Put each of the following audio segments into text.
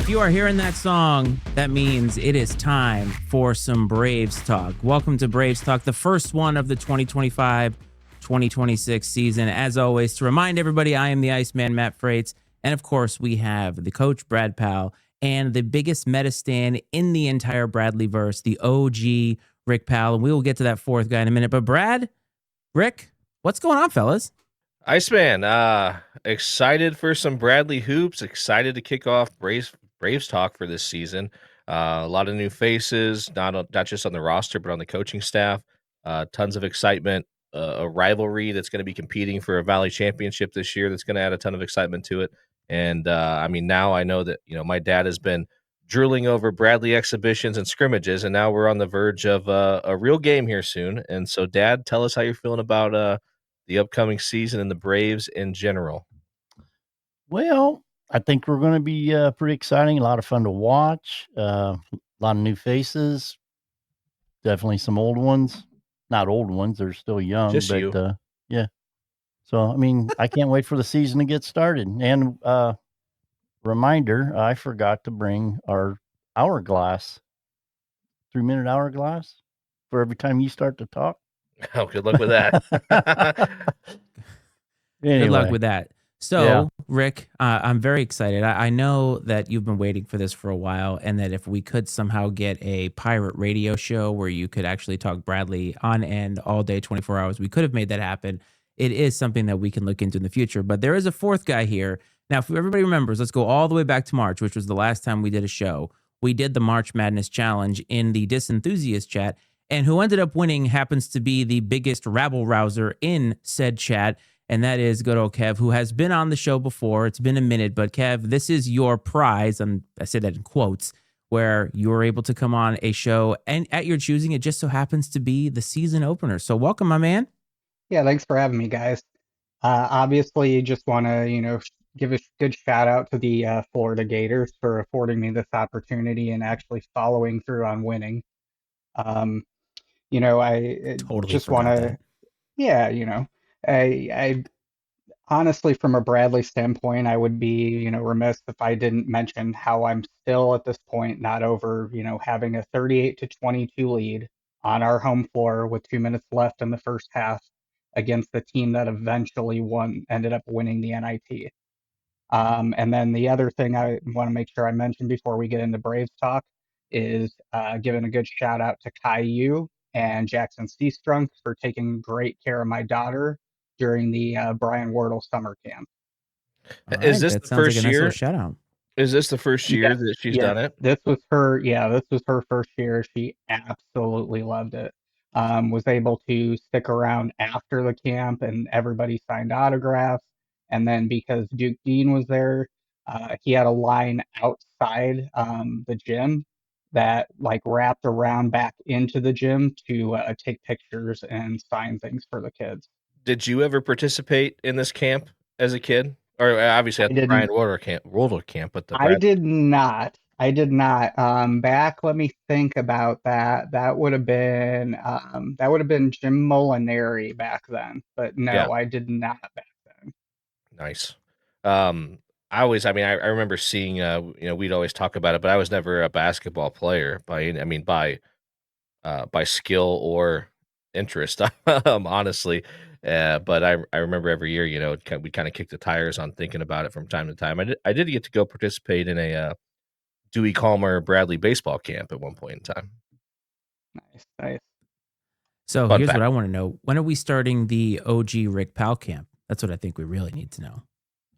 If you are hearing that song, that means it is time for some Braves talk. Welcome to Braves Talk, the first one of the 2025-2026 season. As always, to remind everybody, I am the Iceman, Matt Freites, and of course, we have the coach, Brad Powell, and the biggest meta stan in the entire Bradley-verse, the OG Rick Powell. And we will get to that fourth guy in a minute. But Brad, Rick, what's going on, fellas? Iceman, excited for some Bradley hoops, excited to kick off Braves talk for this season. A lot of new faces, not just on the roster, but on the coaching staff. Tons of excitement, a rivalry that's going to be competing for a Valley championship this year that's going to add a ton of excitement to it. And now I know that, my dad has been drooling over Bradley exhibitions and scrimmages, and now we're on the verge of a real game here soon. And so, Dad, tell us how you're feeling about the upcoming season and the Braves in general. Well, I think we're going to be pretty exciting. A lot of fun to watch. A lot of new faces. Definitely some old ones. Not old ones. They're still young. Just but you. Yeah. So, I can't wait for the season to get started. And reminder, I forgot to bring our hourglass, 3-minute hourglass for every time you start to talk. Oh, good luck with that. Anyway. Good luck with that. So, Yeah. Rick, I'm very excited. I know that you've been waiting for this for a while, and that if we could somehow get a pirate radio show where you could actually talk Bradley on end all day, 24 hours, we could have made that happen. It is something that we can look into in the future. But there is a fourth guy here. Now, if everybody remembers, let's go all the way back to March, which was the last time we did a show. We did the March Madness Challenge in the Disenthusiast chat, and who ended up winning happens to be the biggest rabble-rouser in said chat, and that is good old Kev, who has been on the show before. It's been a minute, but Kev, this is your prize, and I say that in quotes, where you were able to come on a show, and at your choosing, it just so happens to be the season opener. So welcome, my man. Yeah, thanks for having me, guys. Obviously, you just want to, give a good shout out to the Florida Gators for affording me this opportunity and actually following through on winning. I Totally just forgot want that. to, yeah, I honestly, from a Bradley standpoint, I would be, remiss if I didn't mention how I'm still at this point not over, having a 38-22 lead on our home floor with 2 minutes left in the first half against the team that eventually ended up winning the NIT. And then the other thing I want to make sure I mention before we get into Braves talk is giving a good shout out to Caillou and Jackson Seastrunk for taking great care of my daughter during the Brian Wardle summer camp. All Is right, this that the sounds first like a nice year? little shout out. Is this the first year that she's done it? This was her first year. She absolutely loved it. Was able to stick around after the camp and everybody signed autographs. And then because Duke Dean was there, he had a line outside the gym that wrapped around back into the gym to take pictures and sign things for the kids. Did you ever participate in this camp as a kid? Or obviously at the Brian Wardle camp, but I did not. Back, let me think about that. That would have been Jim Molinari back then. But no, Yeah. I did not back then. Nice. I remember seeing, we'd always talk about it, but I was never a basketball player by skill or interest, honestly. But I remember every year, we kind of kick the tires on thinking about it from time to time. I did get to go participate in a Dewey Calmer Bradley baseball camp at one point in time. Nice. So Fun here's fact. what I want to know. When are we starting the OG Rick Powell camp? That's what I think we really need to know.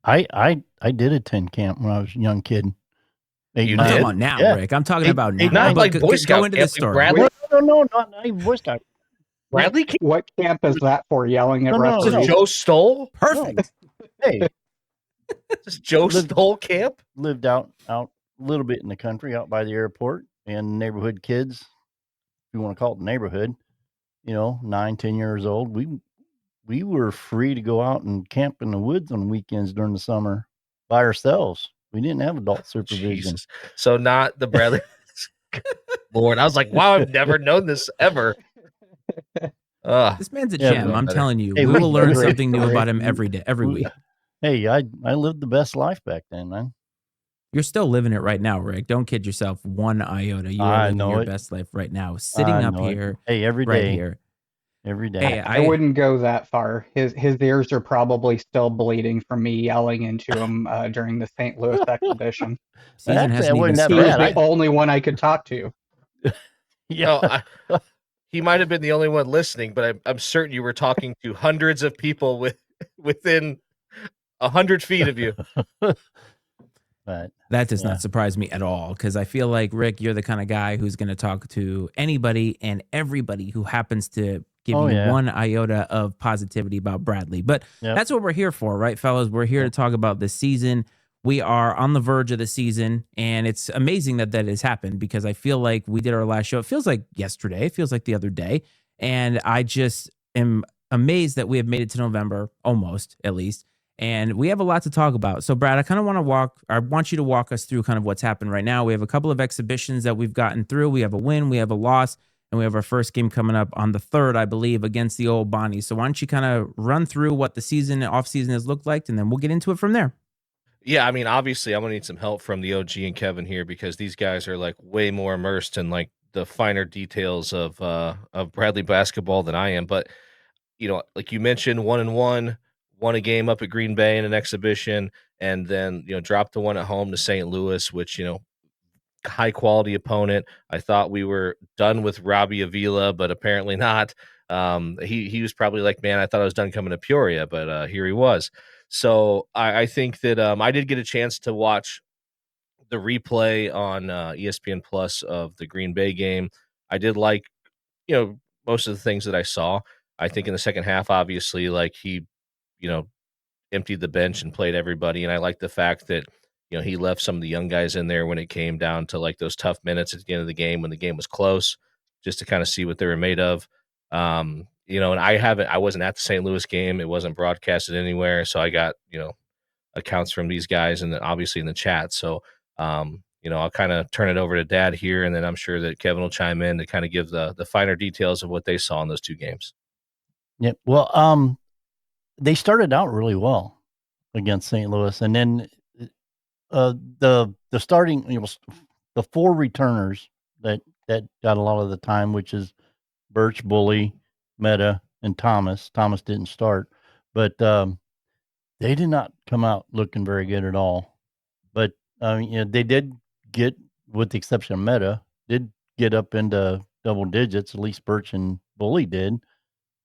I did attend camp when I was a young kid. You I'm did? talking about now, Yeah. Rick. I'm talking about now. Not But like Boy Scout go into the camp, like story. Bradley. No, not even Boy Scout. Bradley camp? What camp is that for? Yelling at No, Is referees? this Joe Stoll? Perfect. Hey, Is this Joe Stoll camp? lived out a little bit in the country, out by the airport, and neighborhood kids, if you want to call it neighborhood, 9, 10 years old. We were free to go out and camp in the woods on weekends during the summer by ourselves. We didn't have adult supervision. Jesus. So not the Bradley. Lord, I was like, wow, I've never known this ever. This man's a Yeah, gem. I'm telling you. Hey, we will learn Rick, something new Rick, about him every day, every week. Hey, I lived the best life back then, man. You're still living it right now, Rick. Don't kid yourself one iota. You are I living know your it. best life right now, I sitting up know it. here, Hey, every right day, here. every day. Hey, I wouldn't go that far. His ears are probably still bleeding from me yelling into him during the St. Louis exhibition. season Actually, that hasn't even wasn't that He was bad. started. the only one I could talk to. Yeah. Oh, he might have been the only one listening, but I'm certain you were talking to hundreds of people within 100 feet of you. But That does yeah. not surprise me at all because I feel like, Rick, you're the kind of guy who's going to talk to anybody and everybody who happens to give Oh you yeah. one iota of positivity about Bradley. But Yep. that's what we're here for, right, fellas? We're here to Yep. talk about this season. We are on the verge of the season, and it's amazing that that has happened because I feel like we did our last show. It feels like yesterday, it feels like the other day. And I just am amazed that we have made it to November, almost at least. And we have a lot to talk about. So, Brad, I want you to walk us through kind of what's happened right now. We have a couple of exhibitions that we've gotten through. We have a win, we have a loss, and we have our first game coming up on the 3rd, I believe, against the old Bonnie. So, why don't you kind of run through what the season, off season has looked like, and then we'll get into it from there. Yeah, I mean, obviously, I'm gonna need some help from the OG and Kevin here because these guys are like way more immersed in like the finer details of Bradley basketball than I am. But like you mentioned, 1-1, won a game up at Green Bay in an exhibition, and then dropped the one at home to St. Louis, which high quality opponent. I thought we were done with Robbie Avila, but apparently not. He was probably like, man, I thought I was done coming to Peoria, but here he was. So I think that I did get a chance to watch the replay on ESPN Plus of the Green Bay game. I did like most of the things that I saw. I think in the second half, obviously, like he you know emptied the bench and played everybody. And I like the fact that, he left some of the young guys in there when it came down to like those tough minutes at the end of the game when the game was close, just to kind of see what they were made of. And I wasn't at the St. Louis game. It wasn't broadcasted anywhere. So I got, accounts from these guys and then obviously in the chat. So, I'll kind of turn it over to Dad here, and then I'm sure that Kevin will chime in to kind of give the finer details of what they saw in those two games. Yep. Well, they started out really well against St. Louis, and then the starting, the 4 returners that got a lot of the time, which is Birch, Bully, Meta, and Thomas. Thomas didn't start, but they did not come out looking very good at all. But they did get, with the exception of Meta, did get up into double digits. At least Birch and Bully did.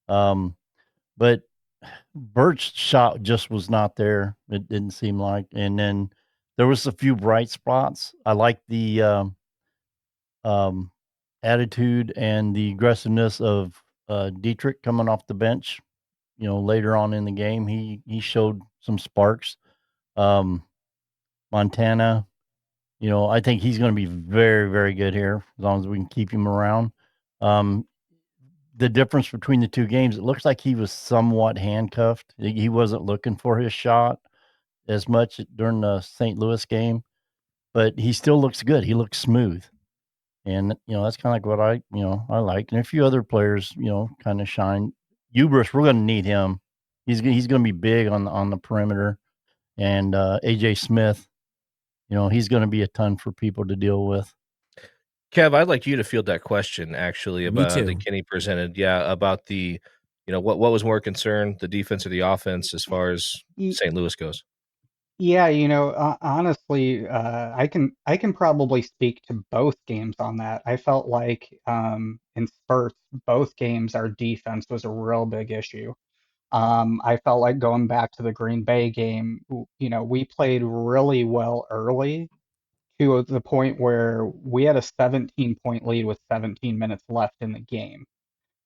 But Birch's shot just was not there. It didn't seem like. And then there was a few bright spots. I like the um, attitude and the aggressiveness of Dietrich coming off the bench. Later on in the game, he showed some sparks. Montana, I think he's going to be very, very good here as long as we can keep him around. Um, the difference between the two games, it looks like he was somewhat handcuffed. He wasn't looking for his shot as much during the St. Louis game, but he still looks good. He looks smooth. And, that's kind of like what I like. And a few other players, kind of shine. Ubris, we're going to need him. He's going to be big on the perimeter. And AJ Smith, he's going to be a ton for people to deal with. Kev, I'd like you to field that question actually Me about that too. Kenny presented. Yeah, about the, what was more concerned, the defense or the offense, as far as Y- St. Louis goes. Yeah, honestly, I can probably speak to both games on that. I felt like in spurts, both games, our defense was a real big issue. I felt like going back to the Green Bay game, we played really well early to the point where we had a 17-point lead with 17 minutes left in the game.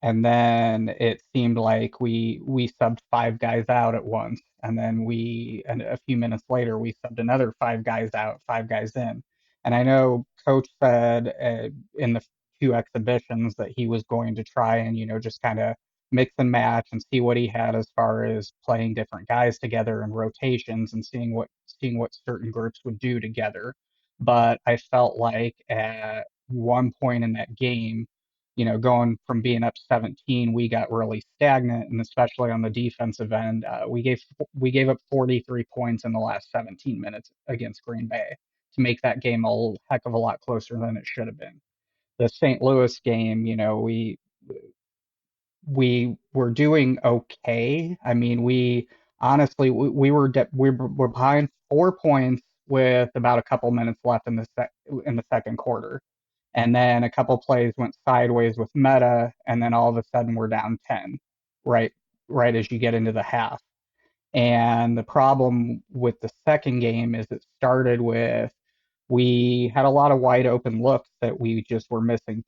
And then it seemed like we subbed 5 guys out at once, and then and a few minutes later we subbed another 5 guys out, 5 guys in. And I know Coach said in the 2 exhibitions that he was going to try and just kind of mix and match and see what he had as far as playing different guys together in rotations and seeing what certain groups would do together. But I felt like at one point in that game, going from being up 17, we got really stagnant, and especially on the defensive end, we gave up 43 points in the last 17 minutes against Green Bay. to make that game a heck of a lot closer than it should have been. The St. Louis game, we were doing okay. I mean, we honestly we were behind 4 points with about a couple minutes left in the second quarter, and then a couple plays went sideways with Meta, and then all of a sudden we're down 10, right right as you get into the half. And the problem with the second game is it started with we had a lot of wide open looks that we just were missing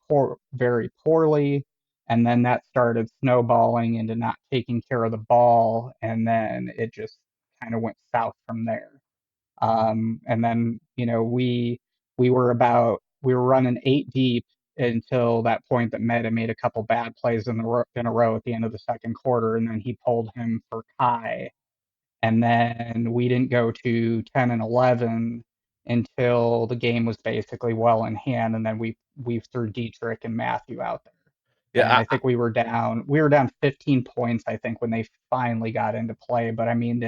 very poorly. And then that started snowballing into not taking care of the ball. And then it just kind of went south from there. And then, we were running 8 deep until that point that Meta made a couple bad plays in a row at the end of the second quarter. And then he pulled him for Kai, and then we didn't go to 10 and 11 until the game was basically well in hand, and then we threw Dietrich and Matthew out there. And Yeah, I think we were down 15 points, I think, when they finally got into play. But I mean,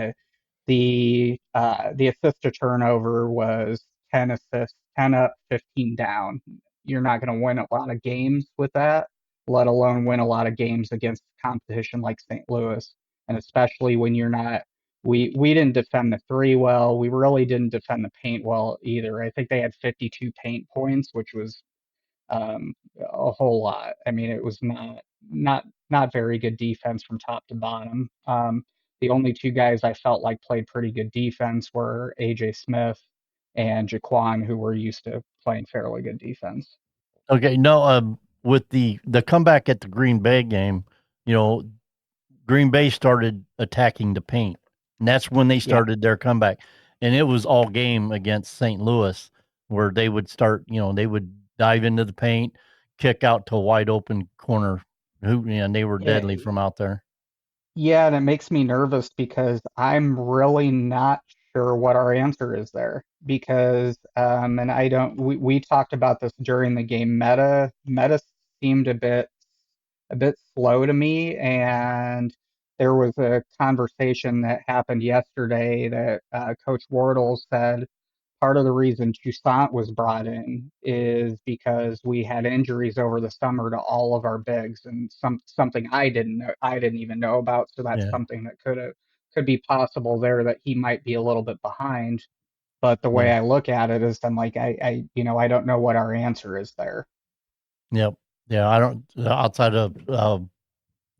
the assist to turnover was 10 assists, 10 up, 15 down. You're not going to win a lot of games with that, let alone win a lot of games against competition like St. Louis. And especially when you're not, we didn't defend the three well. We really didn't defend the paint well either. I think they had 52 paint points, which was a whole lot. I mean, it was not very good defense from top to bottom. The only two guys I felt like played pretty good defense were AJ Smith and Jaquan, who were used to playing fairly good defense. Okay, no, with the comeback at the Green Bay game, you know, Green Bay started attacking the paint, and that's when they Yeah, started their comeback. And it was all game against St. Louis, where they would start, they would dive into the paint, kick out to a wide open corner, and they were yeah, deadly from out there. yeah, and it makes me nervous because I'm really not sure what our answer is there. Because, and I don't, we talked about this during the game. Meta seemed a bit slow to me, and there was a conversation that happened yesterday that Coach Wardle said part of the reason Toussaint was brought in is because we had injuries over the summer to all of our bigs, and something I didn't even know about. So that's Yeah, something that could be possible there, that he might be a little bit behind. But the yeah, way I look at it is, I'm like, I don't know what our answer is there. yep, yeah. I don't outside of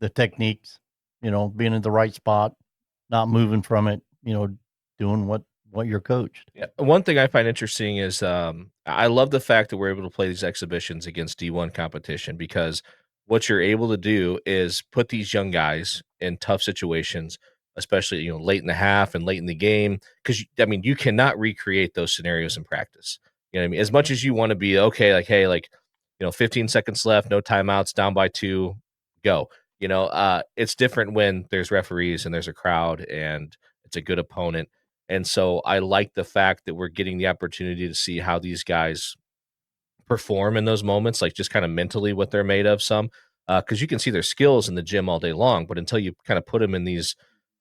the techniques, being in the right spot, not moving from it, doing what you're coached. Yeah, one thing I find interesting is I love the fact that we're able to play these exhibitions against D1 competition, because what you're able to do is put these young guys in tough situations, especially late in the half and late in the game, because I mean you cannot recreate those scenarios in practice. You know what I mean? As much as you want to be okay, like hey, 15 seconds left, no timeouts, down by two, go. It's different when there's referees and there's a crowd and it's a good opponent, and so I like the fact that we're getting the opportunity to see how these guys perform in those moments, like just kind of mentally what they're made of some. Because you can see their skills in the gym all day long, but until you kind of put them in these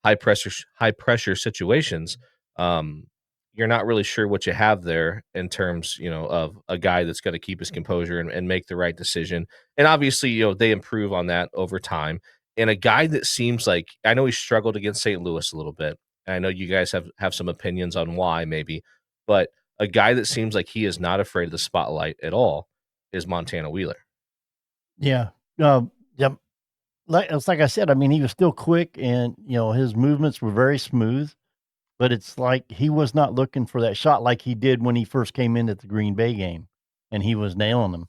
high pressure situations, um, you're not really sure what you have there in terms, of a guy that's going to keep his composure and make the right decision. And obviously, they improve on that over time. And a guy that seems like, I know he struggled against St. Louis a little bit. And I know you guys have some opinions on why maybe, but a guy that seems like he is not afraid of the spotlight at all is Montana Wheeler. Yeah. Yep. Like I said, I mean, he was still quick, and his movements were very smooth. But it's like he was not looking for that shot like he did when he first came into the Green Bay game, and he was nailing them.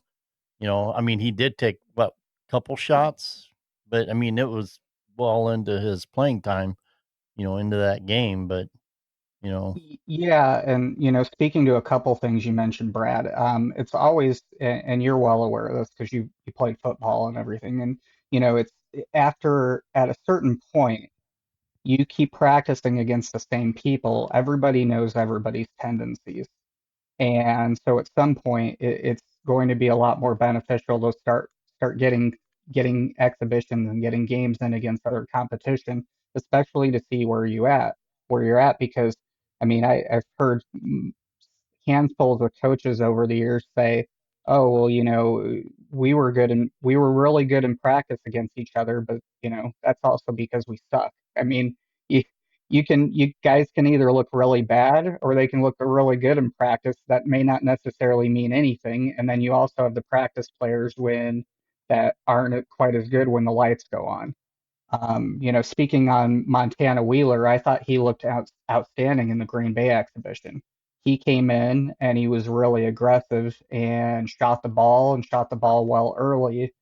I mean, he did take what couple shots, but I mean, it was well into his playing time, into that game. But you know, Yeah, and speaking to a couple things you mentioned, Brad, it's always, and you're well aware of this because you played football and everything, and it's after at a certain point you keep practicing against the same people, everybody knows everybody's tendencies. And so at some point, it's going to be a lot more beneficial to start getting exhibitions and getting games in against other competition, especially to see where you're at. Because I mean, I've heard handfuls of coaches over the years say, "Oh, well, we were really good in practice against each other, but that's also because we suck." I mean, you you guys can either look really bad or they can look really good in practice. That may not necessarily mean anything. And then you also have the practice players that aren't quite as good when the lights go on. Speaking on Montana Wheeler, I thought he looked outstanding in the Green Bay exhibition. He came in and he was really aggressive and shot the ball well early.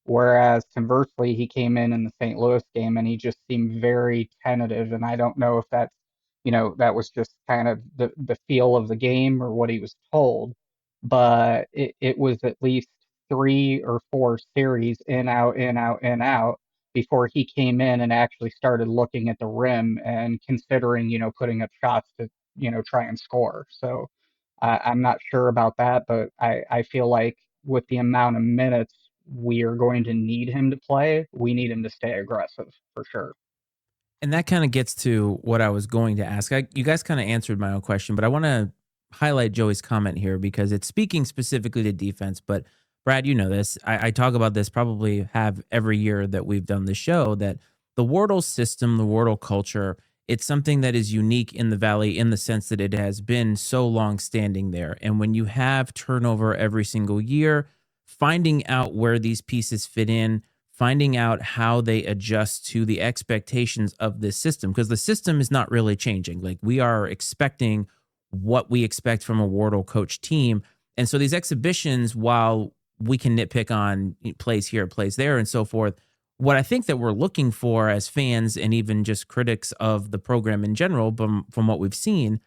Whereas conversely, he came in the St. Louis game and he just seemed very tentative. And I don't know if that was just kind of the feel of the game or what he was told, but it was at least 3 or 4 series in, out, in, out, in, out before he came in and actually started looking at the rim and considering, putting up shots to, try and score. So I'm not sure about that, but I feel like with the amount of minutes we are going to need him to play, we need him to stay aggressive for sure. And that kind of gets to what I was going to ask. You guys kind of answered my own question, but I want to highlight Joey's comment here because it's speaking specifically to defense. But Brad, you know this. I talk about this, probably have every year that we've done the show, that the Wardle system, the Wardle culture, it's something that is unique in the Valley in the sense that it has been so long standing there. And when you have turnover every single year, finding out where these pieces fit in, finding out how they adjust to the expectations of this system, because the system is not really changing. Like, we are expecting what we expect from a Wardle coach team. And so these exhibitions, while we can nitpick on plays here, plays there, and so forth, what I think that we're looking for as fans and even just critics of the program in general, from what we've seen,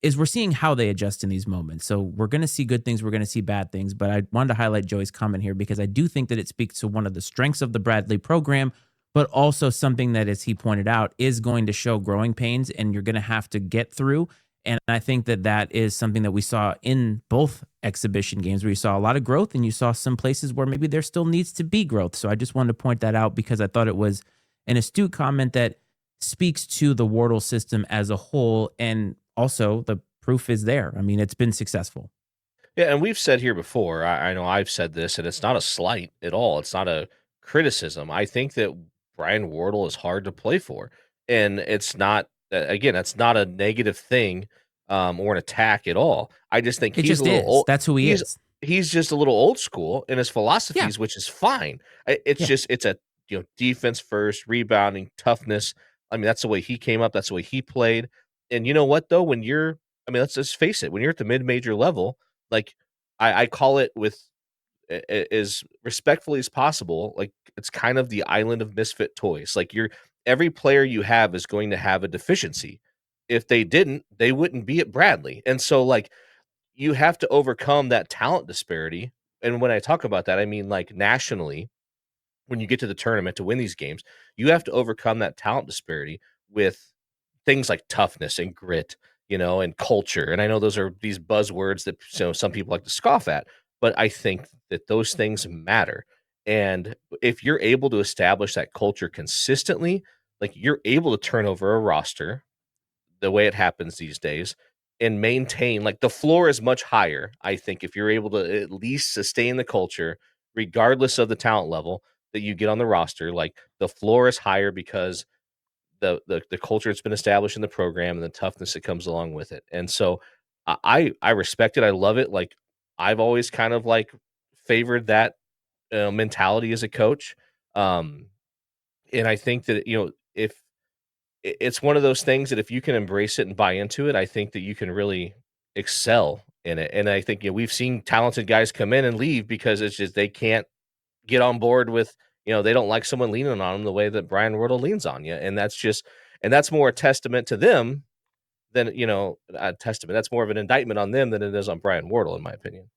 is we're seeing how they adjust in these moments. So we're going to see good things, we're going to see bad things. But I wanted to highlight Joey's comment here because I do think that it speaks to one of the strengths of the Bradley program, but also something that, as he pointed out, is going to show growing pains and you're going to have to get through. And I think that that is something that we saw in both exhibition games where you saw a lot of growth and you saw some places where maybe there still needs to be growth. So I just wanted to point that out because I thought it was an astute comment that speaks to the Wardle system as a whole. And also, the proof is there. I mean, it's been successful. Yeah, and we've said here before, I know I've said this, and it's not a slight at all. It's not a criticism. I think that Brian Wardle is hard to play for. And it's not, again, that's not a negative thing or an attack at all. I just think It he's a just little is. old. That's who he He's is. he's just a little old school in his Yeah. philosophies, which is fine. It's Yeah. just it's a defense first, rebounding, toughness. I mean, that's the way he came up. That's the way he played. And you know what though? When you're, I mean, let's just face it. When you're at the mid-major level, like I call it with as respectfully as possible, like it's kind of the island of misfit toys. Like every player you have is going to have a deficiency. If they didn't, they wouldn't be at Bradley. And so like you have to overcome that talent disparity. And when I talk about that, I mean like nationally, when you get to the tournament to win these games, you have to overcome that talent disparity with things like toughness and grit, and culture. And I know those are these buzzwords that some people like to scoff at, but I think that those things matter. And if you're able to establish that culture consistently, like you're able to turn over a roster the way it happens these days and maintain, like, the floor is much higher. I think if you're able to at least sustain the culture regardless of the talent level that you get on the roster, like the floor is higher because the culture that's been established in the program and the toughness that comes along with it. And so I respect it. I love it. Like, I've always kind of like favored that mentality as a coach. Um, and I think that, if it's one of those things that if you can embrace it and buy into it, I think that you can really excel in it. And I think, we've seen talented guys come in and leave because it's just they can't get on board with, they don't like someone leaning on them the way that Brian Wardle leans on you. And that's more a testament to them than, a testament. That's more of an indictment on them than it is on Brian Wardle, in my opinion.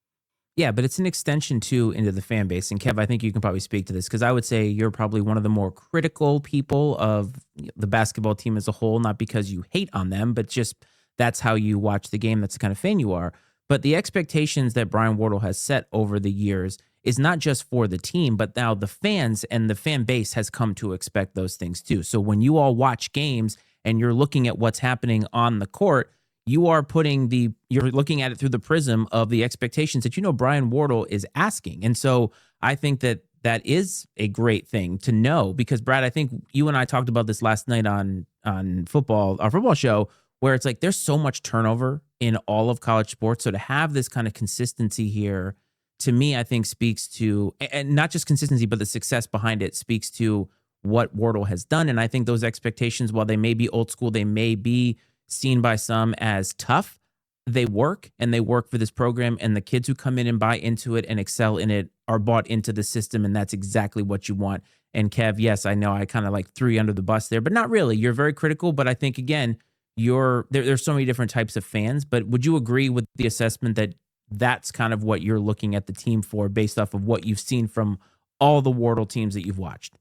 Yeah, but it's an extension too into the fan base. And Kev, I think you can probably speak to this because I would say you're probably one of the more critical people of the basketball team as a whole, not because you hate on them, but just that's how you watch the game. That's the kind of fan you are. But the expectations that Brian Wardle has set over the years is not just for the team, but now the fans and the fan base has come to expect those things too. So when you all watch games and you're looking at what's happening on the court, you're looking at it through the prism of the expectations that Brian Wardle is asking. And so I think that is a great thing to know, because Brad, I think you and I talked about this last night on our football show, where it's like there's so much turnover in all of college sports. So to have this kind of consistency here, to me, I think speaks to, and not just consistency, but the success behind it speaks to what Wardle has done. And I think those expectations, while they may be old school, they may be seen by some as tough, they work, and they work for this program. And the kids who come in and buy into it and excel in it are bought into the system. And that's exactly what you want. And Kev, yes, I know I kind of like threw you under the bus there, but not really. You're very critical. But I think, again, there's so many different types of fans. But would you agree with the assessment that that's kind of what you're looking at the team for, based off of what you've seen from all the Wardle teams that you've watched?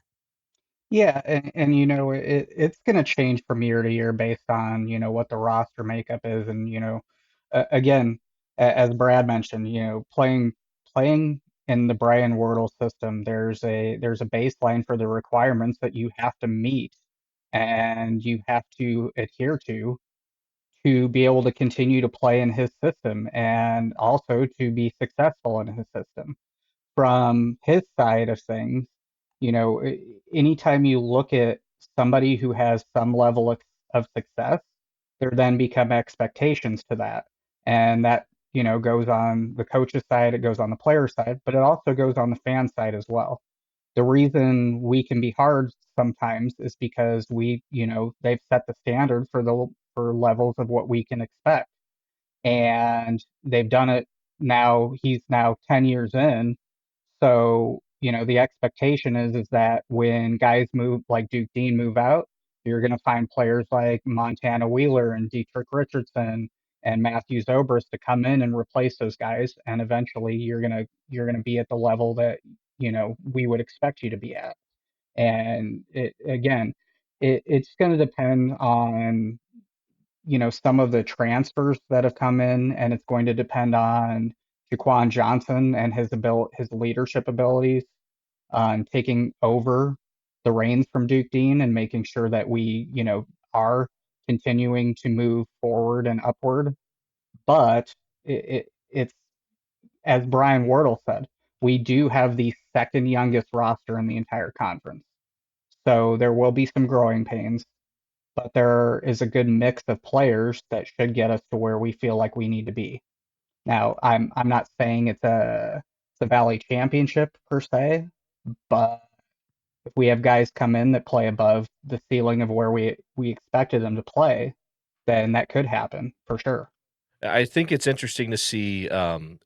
Yeah, and it's going to change from year to year based on what the roster makeup is, and again, as Brad mentioned, playing in the Brian Wardle system, there's a baseline for the requirements that you have to meet and you have to adhere to be able to continue to play in his system and also to be successful in his system. From his side of things, anytime you look at somebody who has some level of success, there then become expectations to that. And that, goes on the coach's side, it goes on the player side, but it also goes on the fan side as well. The reason we can be hard sometimes is because they've set the standard for levels of what we can expect. And they've done it now. He's now 10 years in, so, the expectation is that when guys move like Duke Dean move out, you're going to find players like Montana Wheeler and Dietrich Richardson and Matthew Zobrist to come in and replace those guys, and eventually you're gonna be at the level that we would expect you to be at. And it's going to depend on some of the transfers that have come in, and it's going to depend on Jaquan Johnson and his leadership abilities on taking over the reins from Duke Dean and making sure that we, are continuing to move forward and upward. But it's, as Brian Wardle said, we do have the second youngest roster in the entire conference. So there will be some growing pains, but there is a good mix of players that should get us to where we feel like we need to be. Now, I'm not saying it's a Valley championship per se, but if we have guys come in that play above the ceiling of where we expected them to play, then that could happen for sure. I think it's interesting to see.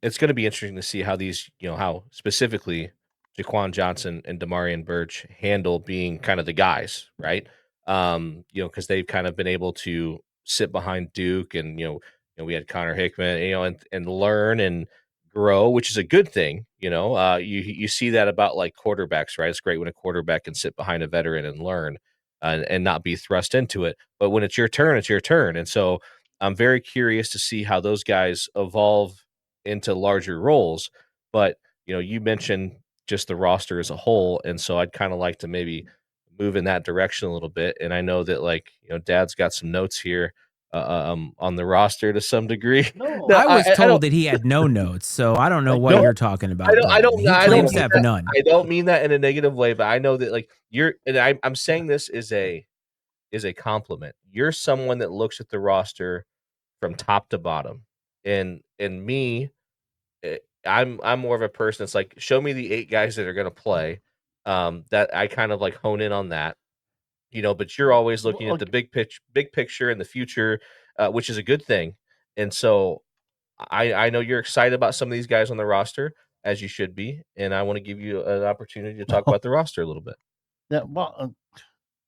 It's going to be interesting to see how these, how specifically Jaquan Johnson and Demarion Birch handle being kind of the guys, right? Because they've kind of been able to sit behind Duke, and we had Connor Hickman, and learn and grow, which is a good thing. You see that about like quarterbacks, right? It's great when a quarterback can sit behind a veteran and learn, and not be thrust into it. But when it's your turn, it's your turn, and so I'm very curious to see how those guys evolve into larger roles. But, you mentioned just the roster as a whole. And so I'd kind of like to maybe move in that direction a little bit. And I know that, like, Dad's got some notes here on the roster to some degree. No, No, I was I told don't. that he had no notes, so I don't know I what don't. you're talking I about, don't. I Brad. don't. He I don't claims to mean have that. none. I don't mean that in a negative way, but I know that, like, and I'm saying this is a compliment. You're someone that looks at the roster from top to bottom. And me, I'm more of a person that's like, show me the 8 guys that are going to play. That I kind of like hone in on that, but you're always looking at the big picture and the future, which is a good thing. And so I know you're excited about some of these guys on the roster, as you should be, and I want to give you an opportunity to talk about the roster a little bit. Yeah, well,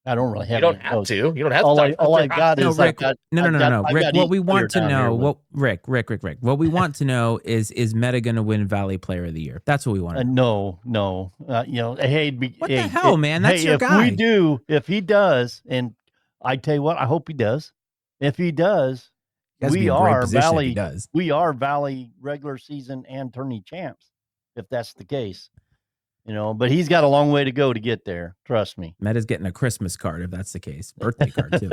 I don't really You have don't any have notes. to. You don't have to All talk I about all the I got roster. No, is Rick. I've No. got Rick, what East we Clear want to down here know, with Rick. What we want to know is Meta going to win Valley Player of the Year? That's what we want to know. no. Hey, What the hell, man? That's your guy. if he does, and I tell you what, I hope he does. If he does, He has to be we in great are position if he Valley. does. We are Valley regular season and tourney champs, if that's the case. but he's got a long way to go to get there. Trust me. Meta's getting a Christmas card if that's the case. Birthday card too.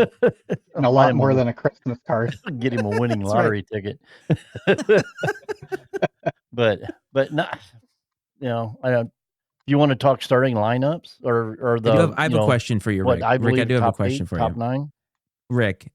And a lot more than a Christmas card. Get him a winning lottery ticket. but not, I don't. Do you want to talk starting lineups or the? I have a question for you, Rick. I believe Rick, I do have a question for you. Top 9. Rick,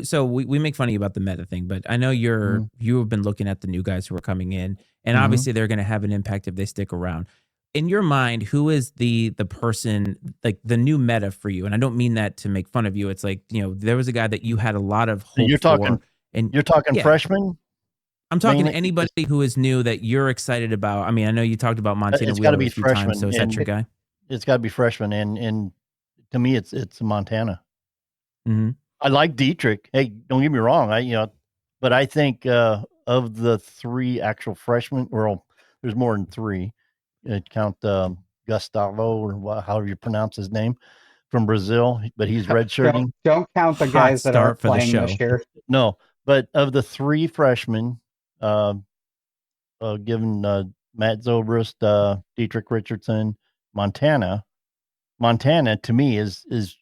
so we make fun of you about the meta thing, but I know you have been looking at the new guys who are coming in, and obviously they're going to have an impact if they stick around. In your mind, who is the person, like the new meta for you? And I don't mean that to make fun of you. It's like, there was a guy that you had a lot of hope for. And you're talking freshman? I'm talking to anybody who is new that you're excited about. I mean, I know you talked about Montana Wheeler a few times, so is that your guy? It's got to be freshman, and to me, it's Montana. Mm-hmm. I like Dietrich. Hey, don't get me wrong. But I think of the 3 actual freshmen, there's more than 3. Count Gustavo or however you pronounce his name from Brazil, but he's redshirting. Don't count the guys that are playing this year. No, but of the 3 freshmen, given Matt Zobrist, Dietrich Richardson, Montana to me is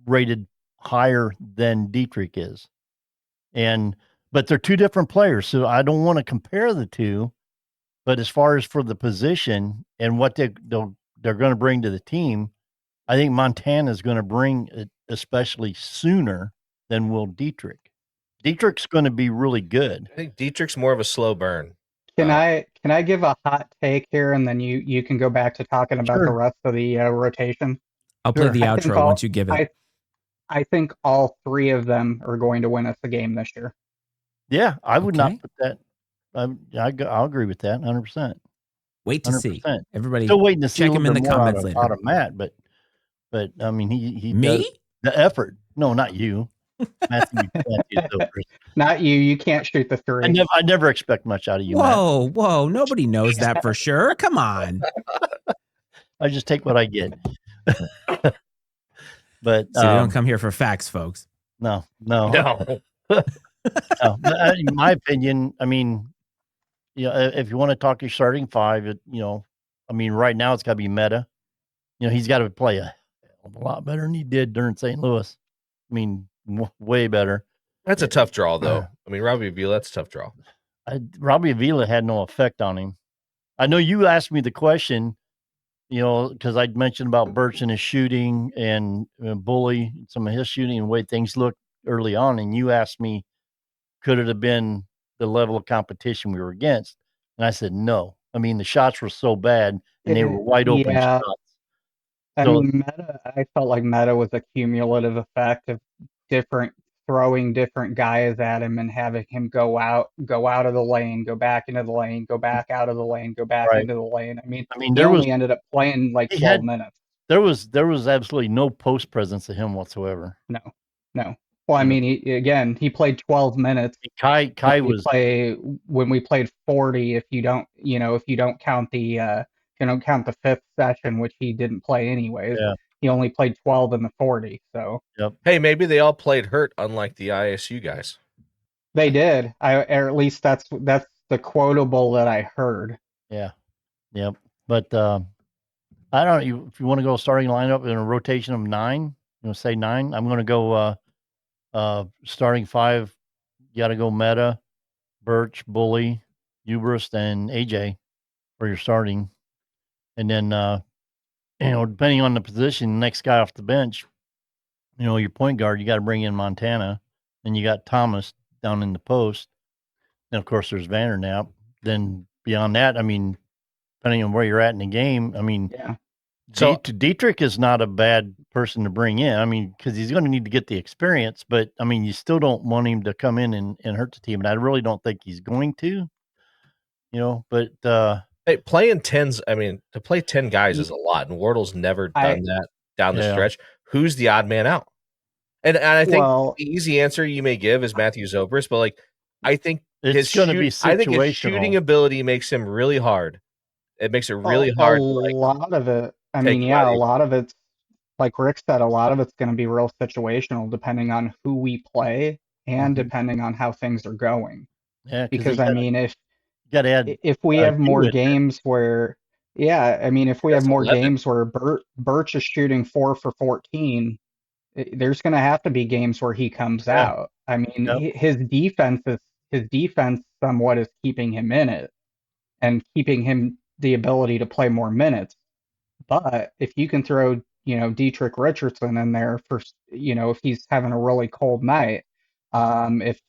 rated higher than Dietrich is, but they're 2 different players, so I don't want to compare the 2. But as far as for the position and what they're going to bring to the team, I think Montana is going to bring it, especially sooner than will Dietrich. Dietrich's going to be really good. I think Dietrich's more of a slow burn. Can I give a hot take here, and then you can go back to talking about the rest of the rotation? I'll play the outro once you give it. I think all 3 of them are going to win us the game this year. Yeah, I would not put that. I'll agree with that 100%. Wait to 100%. See. Everybody still waiting to see check him in the comments later. Out of Matt, but I mean he me does the effort. No, not you. Matthew not you. You can't shoot the 3. I never expect much out of you. Whoa! Nobody knows that for sure. Come on. I just take what I get. But so you don't come here for facts, folks. No. No. In my opinion, I mean, if you want to talk your starting 5, I mean, right now it's got to be Meta. He's got to play a lot better than he did during St. Louis. I mean, way better. That's a tough draw, though. I mean, Robbie Avila, that's a tough draw. Robbie Avila had no effect on him. I know you asked me the question, because I'd mentioned about Birch and his shooting and Bully, some of his shooting and the way things looked early on. And you asked me, could it have been the level of competition we were against? And I said, no. I mean, the shots were so bad and they were wide open shots. I mean, I felt like Meta was a cumulative effect of throwing different guys at him and having him go out of the lane, go back into the lane, go back out of the lane, go back into the lane. I mean, he only ended up playing like 12 minutes. There was absolutely no post presence of him whatsoever. No. Well, I mean, he played 12 minutes. Kai was when we played 40. If you don't count the count the 5th session, which he didn't play anyways. Yeah. He only played 12 in the 40. So hey, maybe they all played hurt, unlike the ISU guys. They did. Or at least that's the quotable that I heard. Yeah. Yep. But I don't know if you want to go starting lineup in a rotation of 9. Say 9. I'm going to go. Starting 5, you got to go Meta, Birch, Bully, Ubrist, and AJ for your starting. And then, depending on the position, next guy off the bench, your point guard, you got to bring in Montana. And you got Thomas down in the post. And, of course, there's Vandernap. Then beyond that, I mean, depending on where you're at in the game, I mean, yeah. So Dietrich is not a bad person to bring in. I mean, because he's going to need to get the experience, but I mean, you still don't want him to come in and hurt the team. And I really don't think he's going to, but hey, playing 10s, I mean, to play 10 guys is a lot. And Wardle's never done that down the stretch. Who's the odd man out? And I think the easy answer you may give is Matthew Zobrist, but like, I think it's going to be situational. I think his shooting ability makes him really hard. It makes it really hard. A lot of it. I mean, a lot of it's like Rick said, a lot of it's going to be real situational depending on who we play and depending on how things are going. Yeah, because I mean, if you gotta add, if we have more games where Yeah, I mean, if we have That's more 11. games where Birch is shooting 4 for 14, there's going to have to be games where he comes Yeah. out. I mean, Yep. his defense somewhat is keeping him in it and keeping him the ability to play more minutes. But if you can throw, Dietrich Richardson in there for, if he's having a really cold night, if,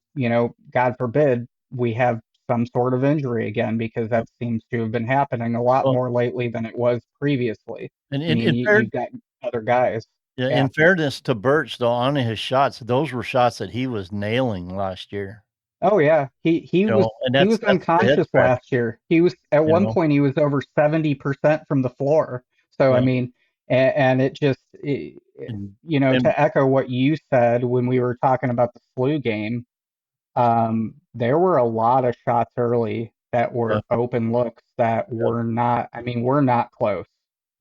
God forbid, we have some sort of injury again, because Yep. that seems to have been happening a lot Well, more lately than it was previously. and I mean, you've got other guys. yeah, Yeah. in fairness to Birch, though, on his shots, those were shots that he was nailing last year. Oh yeah. He was And he was that's the head unconscious scratch. last year. He was at You one know, point he was over 70% from the floor. So I yeah, mean, and it just and, to echo what you said when we were talking about the SLU game, there were a lot of shots early that yeah, were open looks that yeah, were not, I mean, we're not close.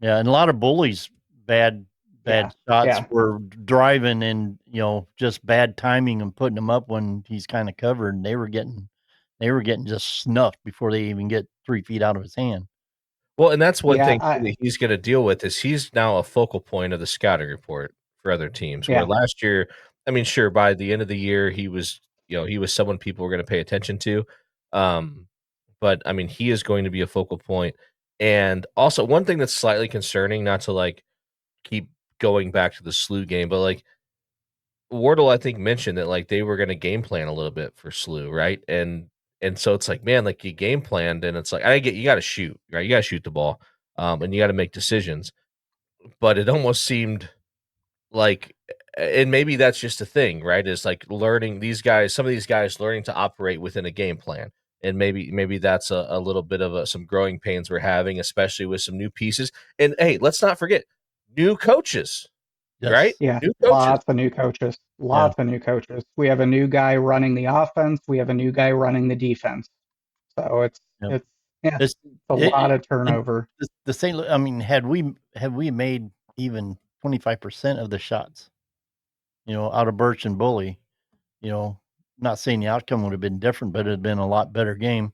yeah, and a lot of bullies bad Yeah. shots Yeah. were driving and just bad timing and putting them up when he's kind of covered, and they were getting just snuffed before they even get 3 feet out of his hand. Well, and that's one Yeah. thing too that he's gonna deal with is he's now a focal point of the scouting report for other teams, where Yeah. last year, I mean, sure, by the end of the year, he was someone people were gonna pay attention to. But, I mean, he is going to be a focal point. And also one thing that's slightly concerning, not to, like, keep going back to the SLU game, but, like, Wardle, I think, mentioned that, like, they were gonna game plan a little bit for SLU, right? And so it's like, man, like, you game planned, and it's like, I get you gotta shoot, right? You gotta shoot the ball, and you gotta make decisions. But it almost seemed like and maybe that's just a thing, right? Is like learning some of these guys learning to operate within a game plan. And maybe that's a little bit of some growing pains we're having, especially with some new pieces. And hey, let's not forget new coaches, right? Yes. Yeah, New coaches. lots of new coaches. Yeah. Lots of new coaches. We have a new guy running the offense. We have a new guy running the defense. So Yep. it's yeah, It's it's a lot of and turnover. the St. I mean, had we made even 25% of the shots, out of Birch and Bully, you know, not saying the outcome would have been different, but it'd been a lot better game.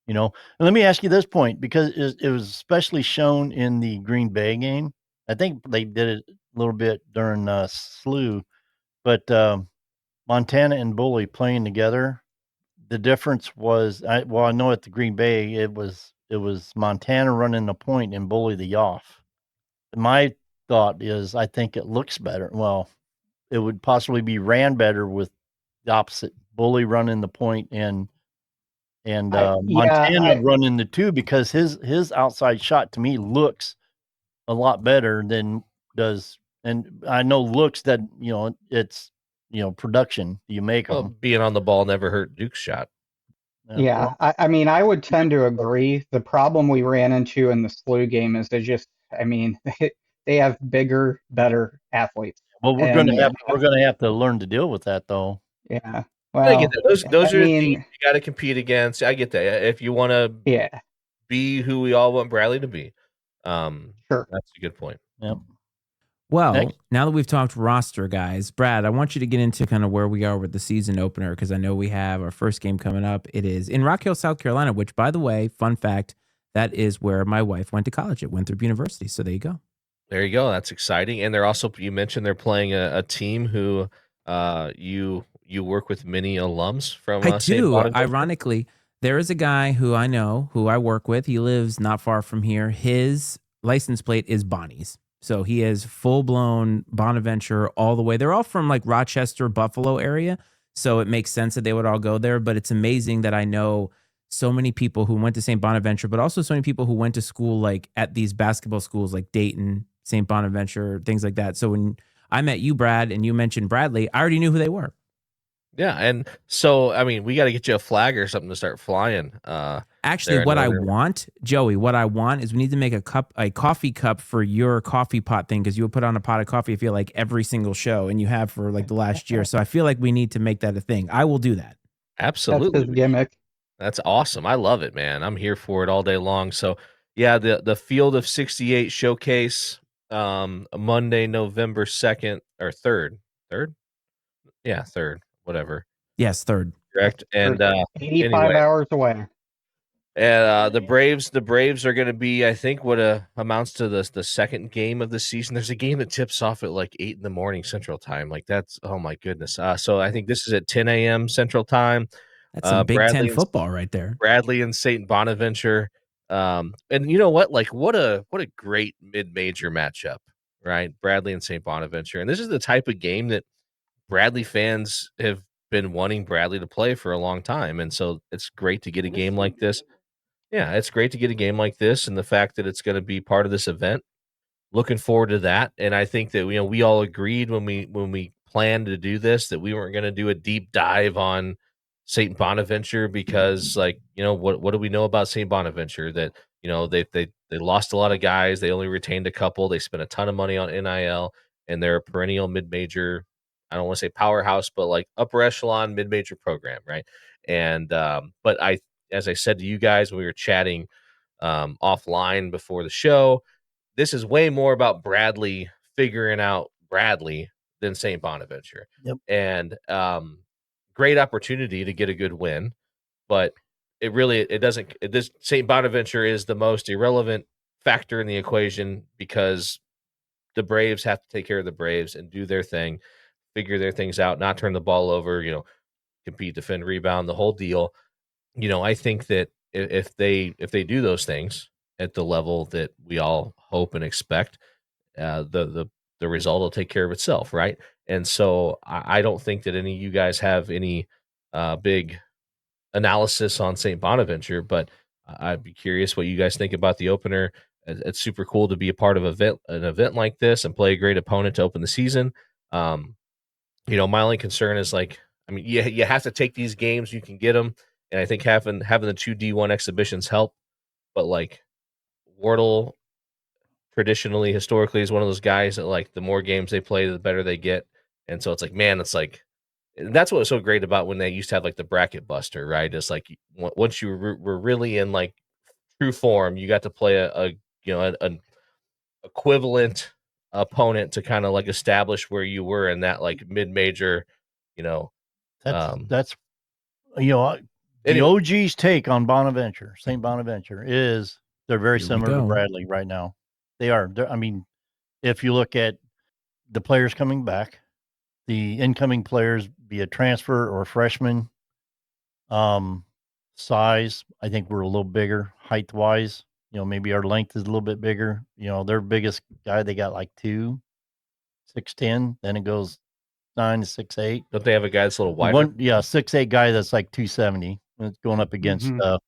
And let me ask you this point, because it was especially shown in the Green Bay game. I think they did it a little bit during SLU, but Montana and Bully playing together. The difference was, I know at the Green Bay it was Montana running the point and Bully the off. My thought is, I think it looks better. Well, it would possibly be ran better with the opposite, Bully running the point and Yeah, Montana running the two, because his outside shot to me looks a lot better than does. And I know looks that, it's, production. You make Well, them. being on the ball never hurt Duke's shot. yeah. I mean, I would tend to agree. The problem we ran into in the SLU game is I mean, they have bigger, better athletes. Well, we're And gonna have to learn to deal with that, though. yeah, I get well, that. Those I are the teams mean, you got to compete against. I get that. If you want to yeah, be who we all want Bradley to be, sure. that's a good point. Yep. Well, Next. now that we've talked roster, guys, Brad, I want you to get into kind of where we are with the season opener, because I know we have our first game coming up. It is in Rock Hill, South Carolina, which, by the way, fun fact, that is where my wife went to college at Winthrop University. So there you go. There you go. That's exciting. And they're also, you mentioned they're playing a team who you work with many alums from I St. do. Bonaventure. Ironically, there is a guy who I know, who I work with. He lives not far from here. His license plate is Bonnie's. So he is full blown Bonaventure all the way. They're all from like Rochester, Buffalo area. So it makes sense that they would all go there. But it's amazing that I know so many people who went to St. Bonaventure, but also so many people who went to school like at these basketball schools like Dayton, St. Bonaventure, things like that. So when I met you, Brad, and you mentioned Bradley, I already knew who they were. Yeah, and so I mean, we got to get you a flag or something to start flying. Actually, there in what I Northern- want, Joey, is we need to make a coffee cup for your coffee pot thing, because you would put on a pot of coffee, I feel like, every single show, and you have for like the last year. So I feel like we need to make that a thing. I will do that. That's Absolutely, his gimmick. that's awesome. I love it, man. I'm here for it all day long. So yeah, the Field of 68 showcase, Monday, November 2nd or 3rd, 3rd, yeah, 3rd, whatever. Yes, third. Correct. Or And 85 anyway, hours away. And the Braves are going to be, I think, what amounts to the second game of the season. There's a game that tips off at like 8 a.m. Central Time. Like that's, oh my goodness. So I think this is at 10 a.m. Central Time. That's some Big Ten Bradley and football right there. Bradley and St. Bonaventure. And you know what? Like what a great mid-major matchup, right? Bradley and St. Bonaventure. And this is the type of game that Bradley fans have been wanting Bradley to play for a long time. And so it's great to get a game like this. Yeah, it's great to get a game like this, and the fact that it's going to be part of this event. Looking forward to that. And I think that we all agreed when we planned to do this that we weren't going to do a deep dive on St. Bonaventure because, like, what do we know about St. Bonaventure? That they lost a lot of guys, they only retained a couple, they spent a ton of money on NIL, and they're a perennial mid-major. I don't want to say powerhouse, but like upper echelon mid-major program, right? And but as I said to you guys when we were chatting offline before the show, this is way more about Bradley figuring out Bradley than St. Bonaventure. Yep. And great opportunity to get a good win, but it doesn't. This St. Bonaventure is the most irrelevant factor in the equation because the Braves have to take care of the Braves and do their thing, figure their things out, not turn the ball over, compete, defend, rebound, the whole deal. I think that if they do those things at the level that we all hope and expect, the result will take care of itself, right? And so I don't think that any of you guys have any big analysis on St. Bonaventure, but I'd be curious what you guys think about the opener. It's super cool to be a part of an event like this and play a great opponent to open the season. My only concern is like, I mean, you have to take these games, you can get them, and I think having the two D1 exhibitions help. But like Wardle, traditionally, historically, is one of those guys that like the more games they play, the better they get. And so it's like, man, it's like that's what was so great about when they used to have like the bracket buster, right? It's like once you were really in like true form, you got to play an equivalent opponent to kind of like establish where you were in that like mid-major, you know. That's the Anyway. OG's take on Bonaventure, St. Bonaventure, is they're very Here we similar to go. Bradley right now. They are. I mean, if you look at the players coming back, the incoming players, be a transfer or freshman, size, I think we're a little bigger height wise. Maybe our length is a little bit bigger. Their biggest guy, they got like 6'10", then it goes 9 to 6'8". Don't they have a guy that's a little wider? 6'8" guy that's like 270. It's going up against Mhm.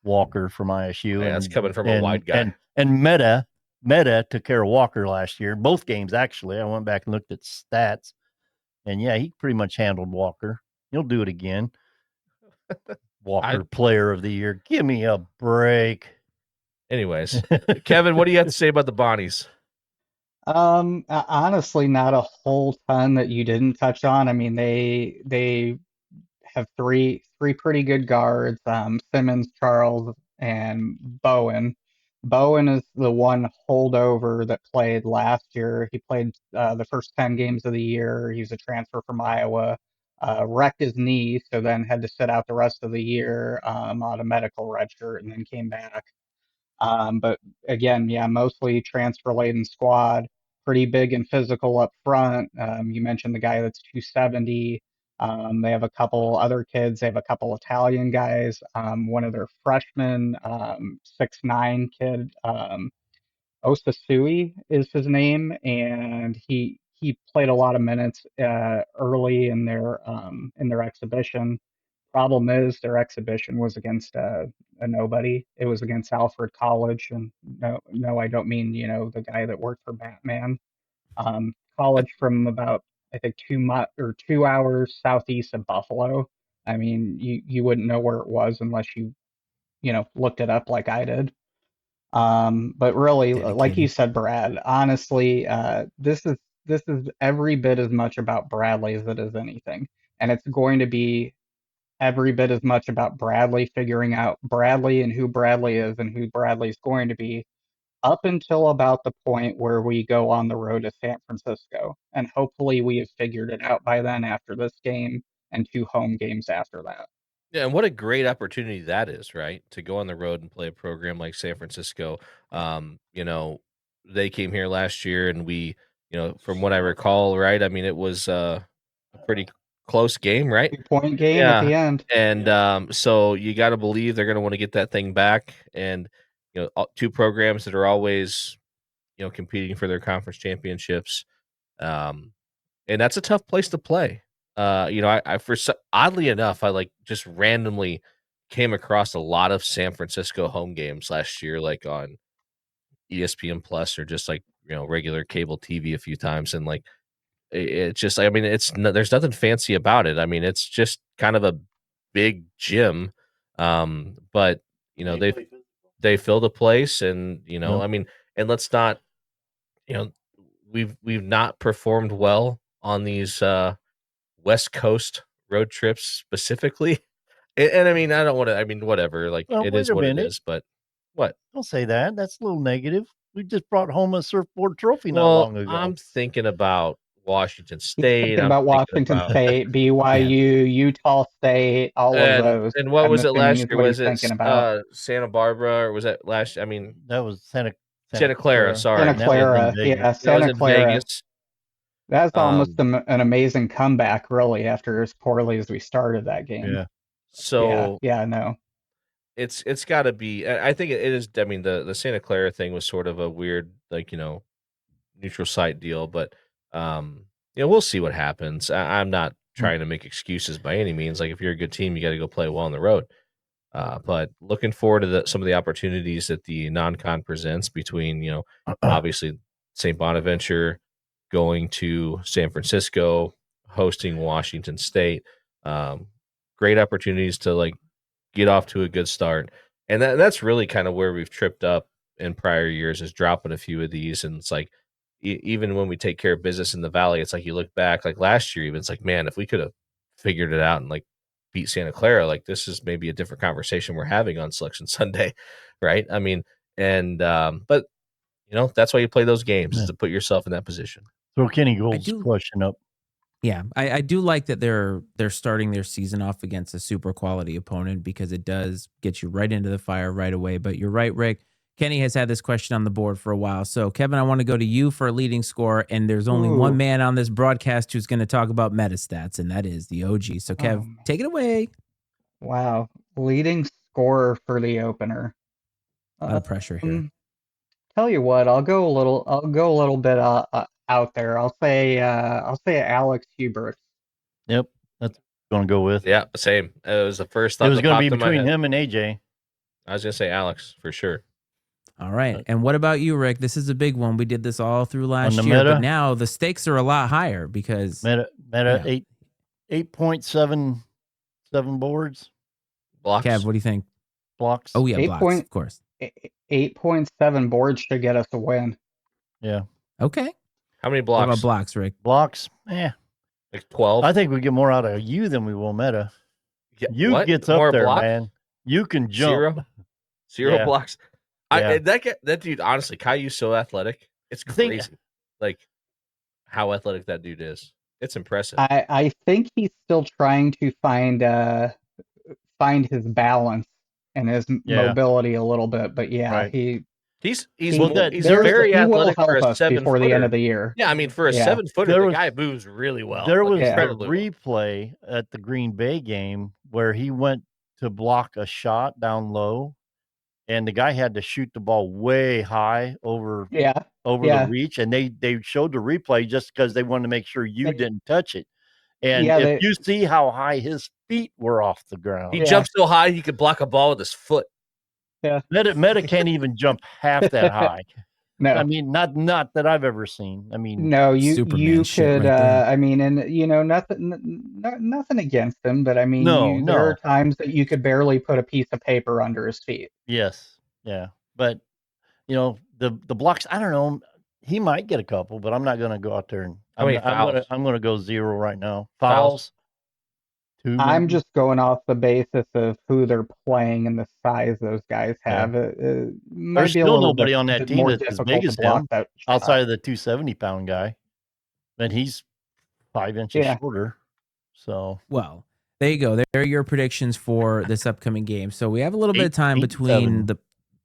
Walker from ISU. Yeah, that's coming from a wide guy. And Meta took care of Walker last year. Both games, actually. I went back and looked at stats. And yeah, he pretty much handled Walker. He'll do it again. Walker Player of the Year. Give me a break. Anyways, Kevin, what do you have to say about the Bonnies? Honestly, not a whole ton that you didn't touch on. I mean, they have three pretty good guards, Simmons, Charles, and Bowen. Bowen is the one holdover that played last year. He played the first 10 games of the year. He was a transfer from Iowa. Wrecked his knee, so then had to sit out the rest of the year on a medical redshirt, and then came back. But again, yeah, mostly transfer laden squad, pretty big and physical up front. You mentioned the guy that's 270. They have a couple other kids. They have a couple Italian guys. One of their freshmen, 6'9" kid, Osasui is his name, and he played a lot of minutes early in their exhibition. Problem is, their exhibition was against a nobody. It was against Alfred College, and no, I don't mean the guy that worked for Batman. College from about I think 2 hours southeast of Buffalo. I mean, you wouldn't know where it was unless you looked it up like I did. But really, like you Dedicated. said, Brad, honestly, this is every bit as much about Bradley as it is anything, and it's going to be every bit as much about Bradley figuring out Bradley and who Bradley is and who Bradley's going to be up until about the point where we go on the road to San Francisco. And hopefully we have figured it out by then after this game and two home games after that. Yeah, and what a great opportunity that is, right? To go on the road and play a program like San Francisco. You know, they came here last year and we, from what I recall, right? I mean, it was a pretty close game, right? 2-point game at Yeah. the end. And so you got to believe they're going to want to get that thing back. And, two programs that are always, competing for their conference championships. Um, and that's a tough place to play. Oddly enough, I like just randomly came across a lot of San Francisco home games last year, like on ESPN Plus or just like regular cable TV a few times, and like it's just, I mean, there's nothing fancy about it. I mean, it's just kind of a big gym, but they fill the place, and Yep. I mean, and let's not, you know, we've not performed well on these West Coast road trips specifically. And I mean, I don't want to. I mean, whatever. Like, Well, it wait is a what it minute. is. But what? Don't say that. That's a little negative. We just brought home a surfboard trophy not Well, long ago. I'm thinking about Washington He's State. thinking I'm about thinking Washington about State, BYU, Utah State, all of those. and what I'm was it assuming last is year? what he's Was it thinking about. Santa Barbara, or was that last? I mean, That was Santa Clara. Sorry, Santa And that was in Clara, Vegas. yeah, that was Santa in Clara. Vegas. That's almost Um, an amazing comeback, really, after as poorly as we started that game. Yeah. so Yeah, no. it's got to be. I think it is. I mean, the Santa Clara thing was sort of a weird, like, neutral site deal, but we'll see what happens. I'm not trying to make excuses by any means. Like, if you're a good team, you got to go play well on the road. But looking forward to some of the opportunities that the non-con presents between, obviously St. Bonaventure going to San Francisco, hosting Washington State. Great opportunities to like get off to a good start. And that's really kind of where we've tripped up in prior years, is dropping a few of these. And it's like, even when we take care of business in the Valley, it's like you look back, like last year, even it's like, man, if we could have figured it out and like beat Santa Clara, like this is maybe a different conversation we're having on Selection Sunday, right? I mean, and but that's why you play those games, is to put yourself in that position. Throw Kenny I Gold's do. question up. Yeah, I do like that they're starting their season off against a super quality opponent, because it does get you right into the fire right away. But you're right, Rick. Kenny has had this question on the board for a while. So, Kevin, I want to go to you for a leading score. And there's only one man on this broadcast who's going to talk about metastats, and that is the OG. So, Kev, take it away. Wow. Leading scorer for the opener. A lot of pressure here. Tell you what, I'll go a little bit out there. I'll say Alex Hubert. Yep. That's what I'm going to go with. Yeah, same. It was the first thought It was that going to be popped in my between head. him and AJ. I was going to say Alex for sure. All right. And what about you, Rick? This is a big one. We did this all through last the year, meta? but now the stakes are a lot higher because Meta Yeah. 8.77 boards, Blocks. Kev, what do you think? blocks. Oh yeah, 8 blocks, point- of course. 8.7 boards should get us a win. Yeah. Okay. How many What blocks? about blocks, Rick? Blocks. Like 12? I think we get more out of you than we will meta. Yeah, You what? gets More up there, block? man. You can jump. Zero Yeah. blocks. Yeah. That dude, honestly, Caillou's so athletic. It's Think- crazy. Like how athletic that dude is. It's impressive. I think he's still trying to find his balance and his mobility a little bit, but yeah, Right. He's Well, he's there was very he will athletic for help a us before the end 7-footer. of the year. Yeah, I mean, for a Yeah. 7-footer, There the was- guy moves really well. There like, was a incredibly well. replay at the Green Bay game where he went to block a shot down low, and the guy had to shoot the ball way high over Yeah. the reach, and they showed the replay just because they wanted to make sure you didn't touch it. And Yeah, if you see how high his feet were off the ground, He jumps so high he could block a ball with his foot. Yeah. Meta can't even jump half that high. No. I mean, not that I've ever seen. I mean, No, you Superman shit could right there. I mean, and nothing against him, but I mean, No, there are no. times that you could barely put a piece of paper under his feet. Yes, yeah, but the blocks. I don't know. He might get a couple, but I'm not going to go out there and How many fouls? I'm going to go 0 right now. Fouls? 2. I'm maybe? just going off the basis of who they're playing and the size those guys have. It might There's be a still little nobody on that team more that's as difficult big to as block him that shot. outside of the 270-pound guy. And he's 5 inches Yeah. shorter. So Well, There you go. There are your predictions for this upcoming game. So we have a little bit of time 8-7. between the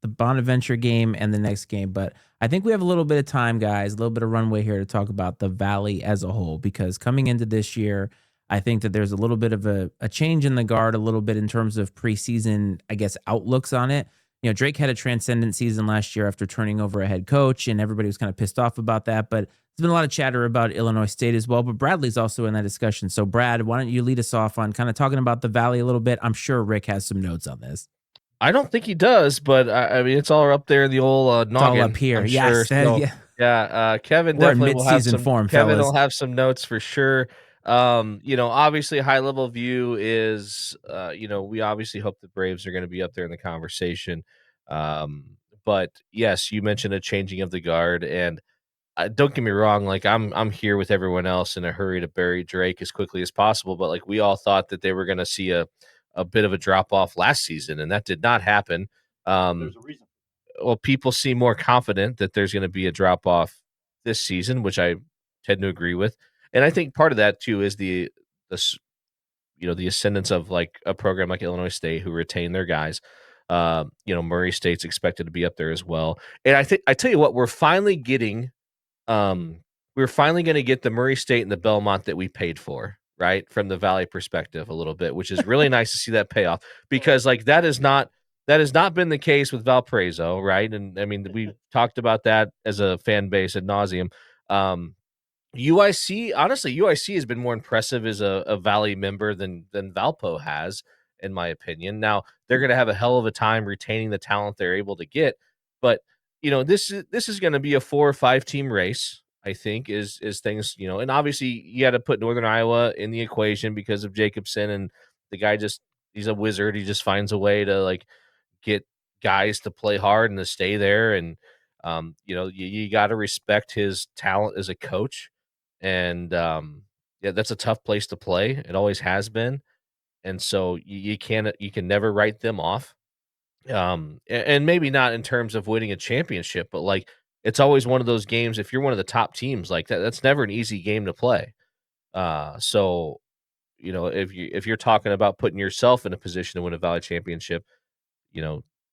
Bonaventure game and the next game, but I think we have a little bit of time, guys, a little bit of runway here to talk about the Valley as a whole, because coming into this year, I think that there's a little bit of a change in the guard, a little bit in terms of preseason, I guess, outlooks on it. Drake had a transcendent season last year after turning over a head coach, and everybody was kind of pissed off about that. But there's been a lot of chatter about Illinois State as well, but Bradley's also in that discussion. So, Brad, why don't you lead us off on kind of talking about the Valley a little bit? I'm sure Rick has some notes on this. I don't think he does, but I mean, it's all up there in the old noggin. It's all up here. I'm Yes. sure. So, yeah. Kevin We're in definitely will have mid-season some. form, Kevin fellas. will have some notes for sure. Obviously, a high level view is, we obviously hope the Braves are going to be up there in the conversation. But yes, you mentioned a changing of the guard, and don't get me wrong, like I'm here with everyone else in a hurry to bury Drake as quickly as possible. But like we all thought that they were going to see a bit of a drop off last season, and that did not happen. There's a reason. Well, people seem more confident that there's going to be a drop off this season, which I tend to agree with. And I think part of that too is the ascendance of like a program like Illinois State who retain their guys. Murray State's expected to be up there as well. And I tell you what, we're finally getting we're finally going to get the Murray State and the Belmont that we paid for, right? From the Valley perspective a little bit, which is really nice to see that payoff, because like that has not been the case with Valparaiso, right? And I mean, we talked about that as a fan base ad nauseum. UIC, honestly, UIC has been more impressive as a Valley member than Valpo has, in my opinion. Now they're going to have a hell of a time retaining the talent they're able to get, but this is going to be a 4 or 5 team race. I think is things, and obviously you got to put Northern Iowa in the equation because of Jacobson, and the guy he's a wizard. He just finds a way to like get guys to play hard and to stay there, and you got to respect his talent as a coach. And that's a tough place to play. It always has been. And so you can never write them off. And maybe not in terms of winning a championship, but like it's always one of those games. If you're one of the top teams like that, that's never an easy game to play. So if you're talking about putting yourself in a position to win a Valley championship,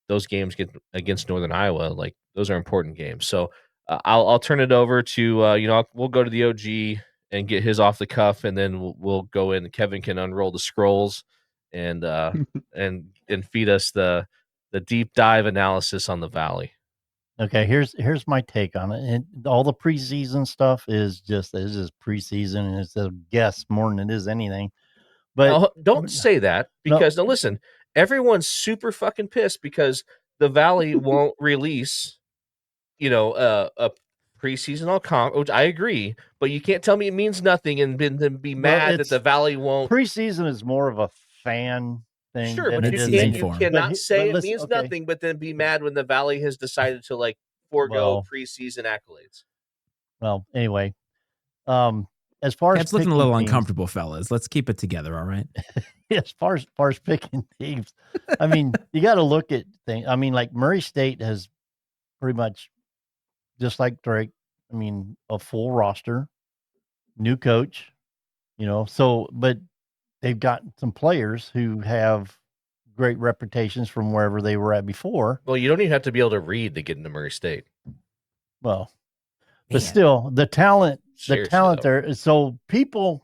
those games get against Northern Iowa, like those are important games. So I'll turn it over to we'll go to the OG and get his off the cuff, and then we'll go in. Kevin can unroll the scrolls and and feed us the deep dive analysis on the Valley. Okay, here's my take on it. And all the preseason stuff is just preseason, and it's a guess more than it is anything. But Now, don't say that, because now listen, everyone's super fucking pissed because the Valley won't release, a preseason all comp, which I agree, but you can't tell me it means nothing and then be mad that the Valley won't. Preseason is more of a fan thing. Sure, than but it is you anything. cannot say it listen, means okay. nothing, but then be mad when the Valley has decided to like forego preseason accolades. Well, anyway, as far It's as looking a little teams, uncomfortable, fellas. Let's keep it together, all right? as far as picking teams, I mean, you got to look at things. I mean, like Murray State has pretty much, just like Drake, I mean, a full roster, new coach, so, but they've got some players who have great reputations from wherever they were at before. Well, you don't even have to be able to read to get into Murray State. Well, but still, the talent Seriously, there. So people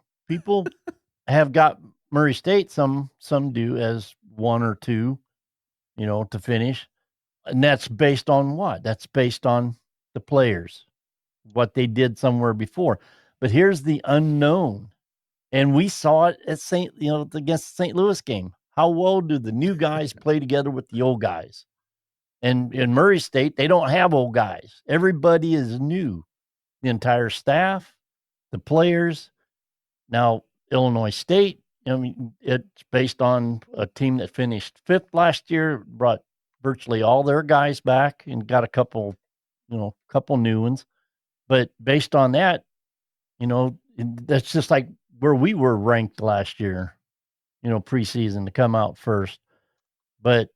have got Murray State. Some do as 1 or 2, to finish, and that's based on what? That's based on the players, what they did somewhere before. But here's the unknown, and we saw it at against the St. Louis game. How well do the new guys play together with the old guys? And in Murray State, they don't have old guys. Everybody is new. The entire staff, the players. Now, Illinois State, I mean, it's based on a team that finished 5th last year, brought virtually all their guys back and got a couple new ones. But based on that, that's just like where we were ranked last year, preseason to come out first. But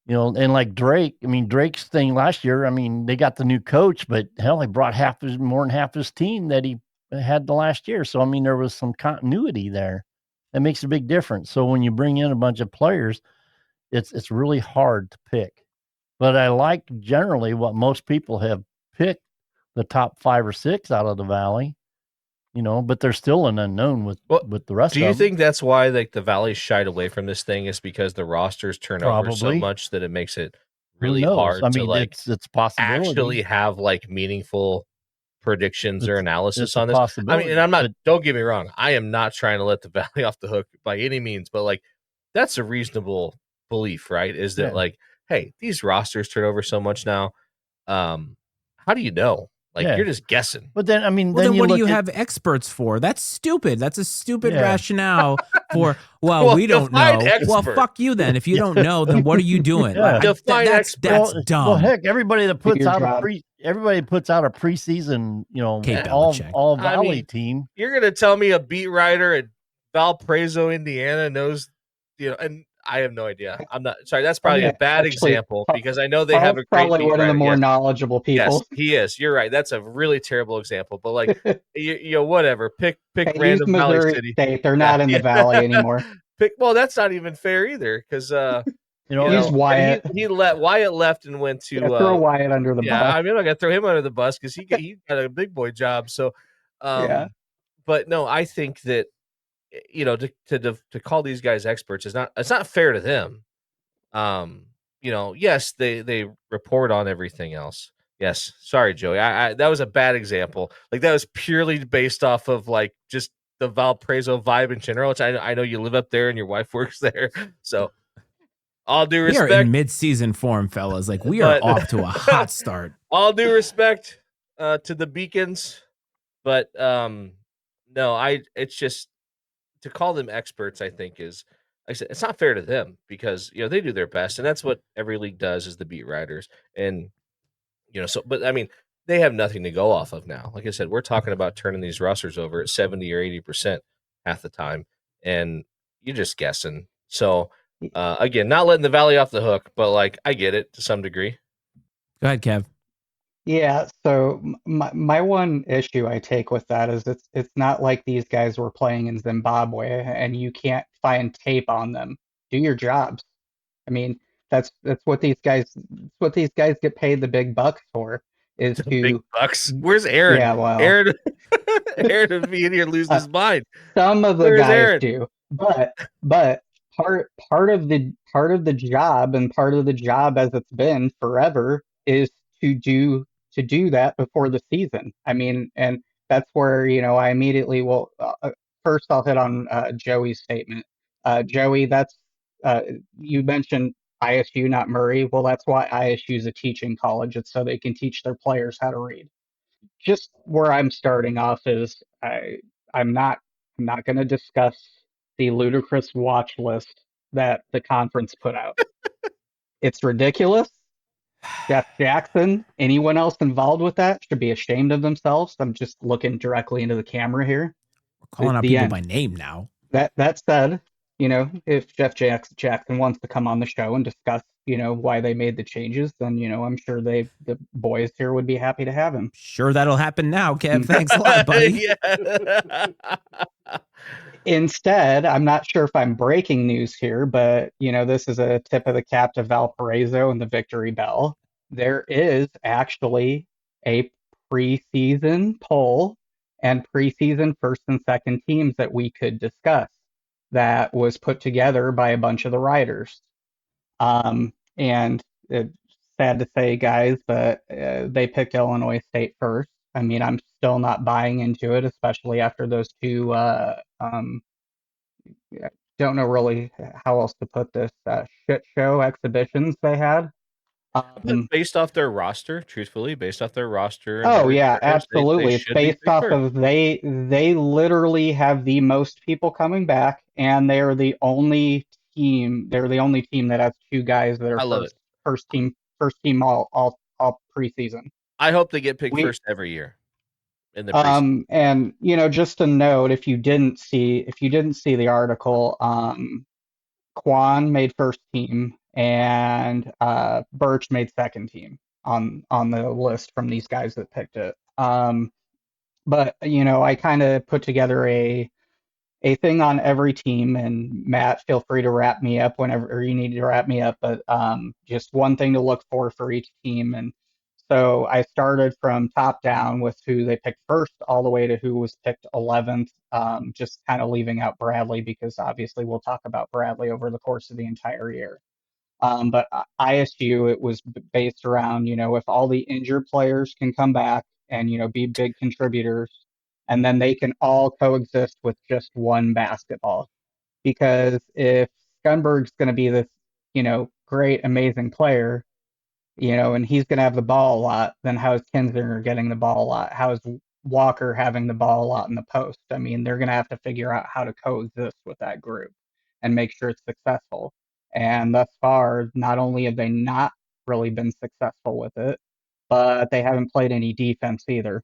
and like Drake, I mean, Drake's thing last year, I mean, they got the new coach, but hell, they brought more than half his team that he had the last year. So, I mean, there was some continuity there. That makes a big difference. So when you bring in a bunch of players, it's really hard to pick. But I like generally what most people have picked, the top 5 or 6 out of the Valley, but there's still an unknown with the rest Do you of them. think that's why like the Valley shied away from this thing is because the rosters turn over so Probably. much that it makes it Who really knows? hard I to mean, like it's possibility. actually have like meaningful predictions or analysis It's a on this. I mean, possibility. and I'm not, don't get me wrong, I am not trying to let the Valley off the hook by any means, but like that's a reasonable belief, right? Is that Yeah. like, hey, these rosters turn over so much now. How do you know? Like Yeah. you're just guessing. But then, I mean, Well, then then you what do look you at have experts for? That's stupid. That's a stupid Yeah. rationale for, well, Well, we don't define know. Well, expert. fuck you then. If you don't know, then what are you doing? Yeah. Define expert. That's dumb. Well, heck, everybody that puts your out job. everybody puts out a preseason, Kate all Belichick. I Valley mean, team. You're gonna tell me a beat writer at Valparaiso, Indiana knows, and I have no idea. I'm not sorry. That's probably a bad Actually, example because I know they have Carl's a great probably beat one of the writer. more Yes, knowledgeable yes, people. he is. You're right. That's a really terrible example. But like, whatever. Pick Hey, use random Valley Missouri City. State. They're not in the Valley anymore. Well, that's not even fair either because Use and Wyatt. he let Wyatt left and went Yeah, to throw Wyatt under the yeah. bus. I mean, I got to throw him under the bus because he got a big boy job. So, Yeah. but no, I think that to call these guys experts is not, it's not fair to them. Yes, they report on everything else. Yes, sorry, Joey. I that was a bad example. Like that was purely based off of like just the Valparaiso vibe in general. Which I know you live up there and your wife works there, so all due We are respect. in mid-season form, fellas. Like we are But off to a hot start. all due respect to the Beacons, but no, it's just to call them experts, I think is, like I said, it's not fair to them because they do their best, and that's what every league does is the beat writers, and so. But I mean, they have nothing to go off of now. Like I said, we're talking about turning these rosters over at 70 or 80% half the time, and you're just guessing. So again, not letting the Valley off the hook, but like I get it to some degree. Go ahead, Kev. Yeah, so my one issue I take with that is it's not like these guys were playing in Zimbabwe and you can't find tape on them. Do your jobs. I mean, that's what these guys get paid the big bucks for is The big to bucks. Where's Aaron? yeah, well, Aaron, Aaron would be in here losing his mind. some of the Where's guys Aaron? do, but part of the job and part of the job as it's been forever is to do that before the season. I mean, and that's where I immediately first I'll hit on Joey's statement. Joey, that's you mentioned ISU, not Murray. Well, that's why ISU is a teaching college. It's so they can teach their players how to read. Just where I'm starting off is I'm not going to discuss the ludicrous watch list that the conference put out. It's ridiculous. Jeff Jackson, anyone else involved with that should be ashamed of themselves. I'm just looking directly into the camera here. We're calling out The people end. by name now. That said, if Jeff Jackson wants to come on the show and discuss, why they made the changes, then I'm sure the boys here would be happy to have him. Sure, that'll happen now, Kev. Thanks a lot, buddy. Instead, I'm not sure if I'm breaking news here, but this is a tip of the cap to Valparaiso and the Victory Bell. There is actually a preseason poll and preseason first and second teams that we could discuss that was put together by a bunch of the writers. And it's sad to say, guys, but they picked Illinois State first. I mean, I'm still not buying into it, especially after those two. I don't know really how else to put this. Shit show exhibitions they had. But based off their roster, truthfully, based off their roster and Oh their yeah, experience, they absolutely. It's should be based picked off first. of they literally have the most people coming back, and they are the only team. They're the only team that has two guys that are I love it. first team all preseason. I hope they get picked We first every year in the preseason. and just a note, if you didn't see the article, Quan made first team and Birch made second team on the list from these guys that picked it. But I kind of put together a thing on every team, and Matt, feel free to wrap me up whenever you need to wrap me up, but just one thing to look for each team. And so I started from top down with who they picked first all the way to who was picked 11th, just kind of leaving out Bradley because obviously we'll talk about Bradley over the course of the entire year. But ISU, it was based around, if all the injured players can come back and, be big contributors, and then they can all coexist with just one basketball. Because if Skunberg's going to be this, great, amazing player, and he's going to have the ball a lot, then how is Kinzinger getting the ball a lot? How is Walker having the ball a lot in the post? I mean, they're going to have to figure out how to coexist with that group and make sure it's successful. And thus far, not only have they not really been successful with it, but they haven't played any defense either.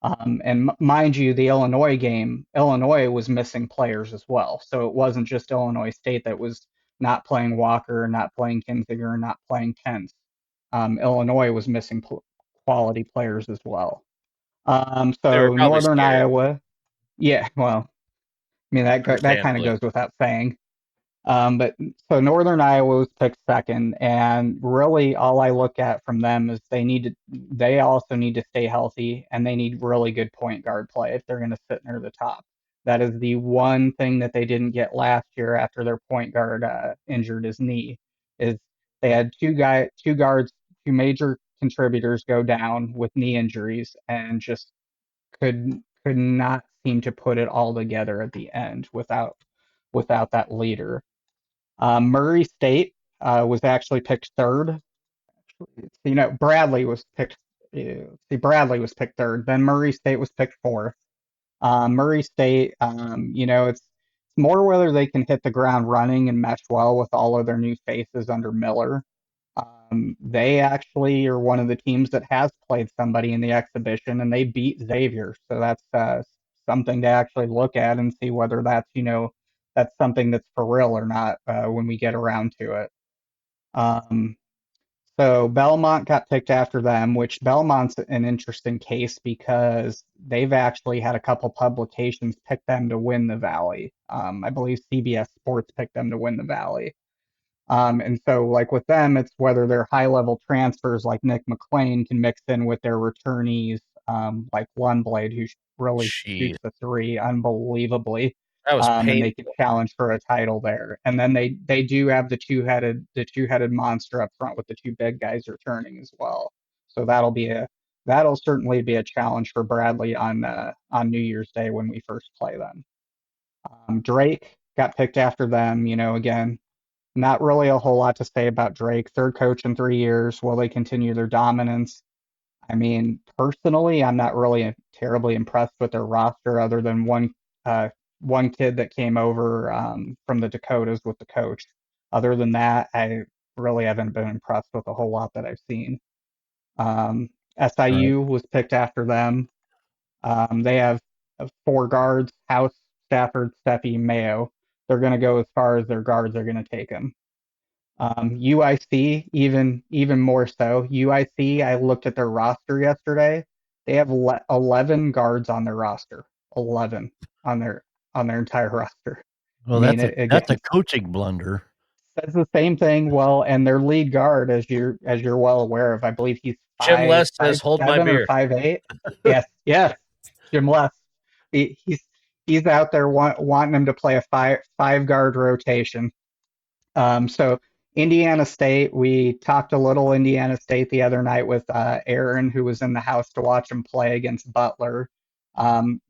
And mind you, the Illinois game, Illinois was missing players as well. So it wasn't just Illinois State that was not playing Walker, not playing Kinzinger, not playing Kent. Illinois was missing quality players as well. They were So probably Northern scared. Iowa, yeah, well, I mean that kind of Understandably. goes without saying. But so Northern Iowa was picked second, and really all I look at from them is they also need to stay healthy, and they need really good point guard play if they're going to sit near the top. That is the one thing that they didn't get last year after their point guard injured his knee. Is they had two guards, two major contributors go down with knee injuries, and just could not seem to put it all together at the end without that leader. Murray State was actually picked third. Bradley was picked. Bradley was picked third. Then Murray State was picked fourth. Murray State, it's more whether they can hit the ground running and mesh well with all of their new faces under Miller. They actually are one of the teams that has played somebody in the exhibition, and they beat Xavier. So that's something to actually look at and see whether that's something that's for real or not when we get around to it. Um, so Belmont got picked after them, which Belmont's an interesting case because they've actually had a couple publications pick them to win the Valley. I believe CBS Sports picked them to win the Valley. And so, like with them, it's whether their high level transfers like Nick McLean can mix in with their returnees like Lundblade, who really Jeez, shoots the three unbelievably, that was and they can painful. challenge for a title there. And then they do have the two headed monster up front with the two big guys returning as well. So that'll certainly be a challenge for Bradley on New Year's Day when we first play them. Drake got picked after them. Again, not really a whole lot to say about Drake. Third coach in 3 years. Will they continue their dominance? I mean, personally, I'm not really terribly impressed with their roster, other than one kid that came over from the Dakotas with the coach. Other than that, I really haven't been impressed with a whole lot that I've seen. Um, Right. SIU was picked after them. They have four guards: House, Stafford, Steffi, Mayo. They're going to go as far as their guards are going to take them. UIC, even more so. UIC, I looked at their roster yesterday. They have 11 guards on their roster. 11 on their entire roster. I Well, mean, that's again, a coaching blunder. says the same thing. Well, and their lead guard, as you're well aware of, I believe he's Jim five Les says, five "Hold my seven or beer." 5'8". Yes, yes, Jim Les. He's out there wanting him to play a five guard rotation. So Indiana State, we talked a little Indiana State the other night with Aaron, who was in the house to watch him play against Butler.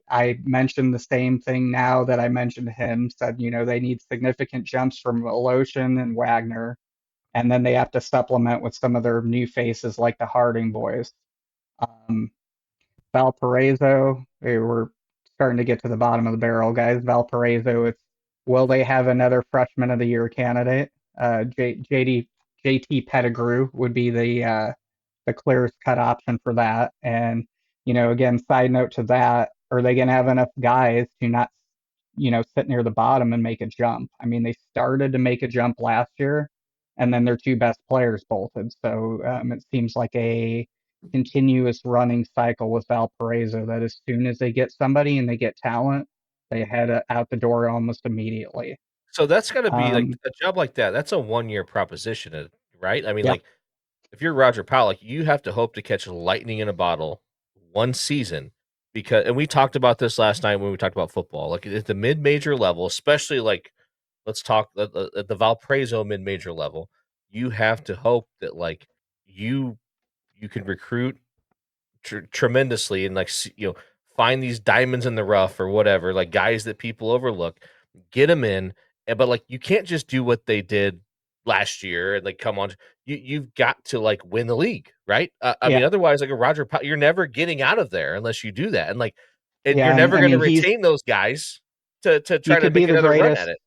I mentioned the same thing now that I mentioned to him. Said they need significant jumps from Voloshin and Wagner, and then they have to supplement with some of their new faces like the Harding boys. Um, Valparaiso, we're starting to get to the bottom of the barrel, guys. Valparaiso, will they have another freshman of the year candidate? JT Pettigrew would be the clearest cut option for that. And again, side note to that, are they going to have enough guys to not sit near the bottom and make a jump? I mean, they started to make a jump last year, and then their two best players bolted. So it seems like a continuous running cycle with Valparaiso that as soon as they get somebody and they get talent, They head out the door almost immediately. So that's got to be like Um, a job like that. That's a 1-year proposition, right? I mean, yeah, like if you're Roger Powell, like you have to hope to catch lightning in a bottle one season because, and we talked about this last night when we talked about football, like at the mid-major level, especially like let's talk at the Valparaiso mid-major level, you have to hope that like you you can recruit tremendously and like find these diamonds in the rough or whatever, like guys that people overlook, get them in, but like you can't just do what they did last year and like come on, you've got to like win the league, right? I yeah, mean, otherwise, like a Roger Powell, you're never getting out of there unless you do that, and like, and you're yeah. And never I going to mean, retain those guys to you try to could be make the another run at greatest. it.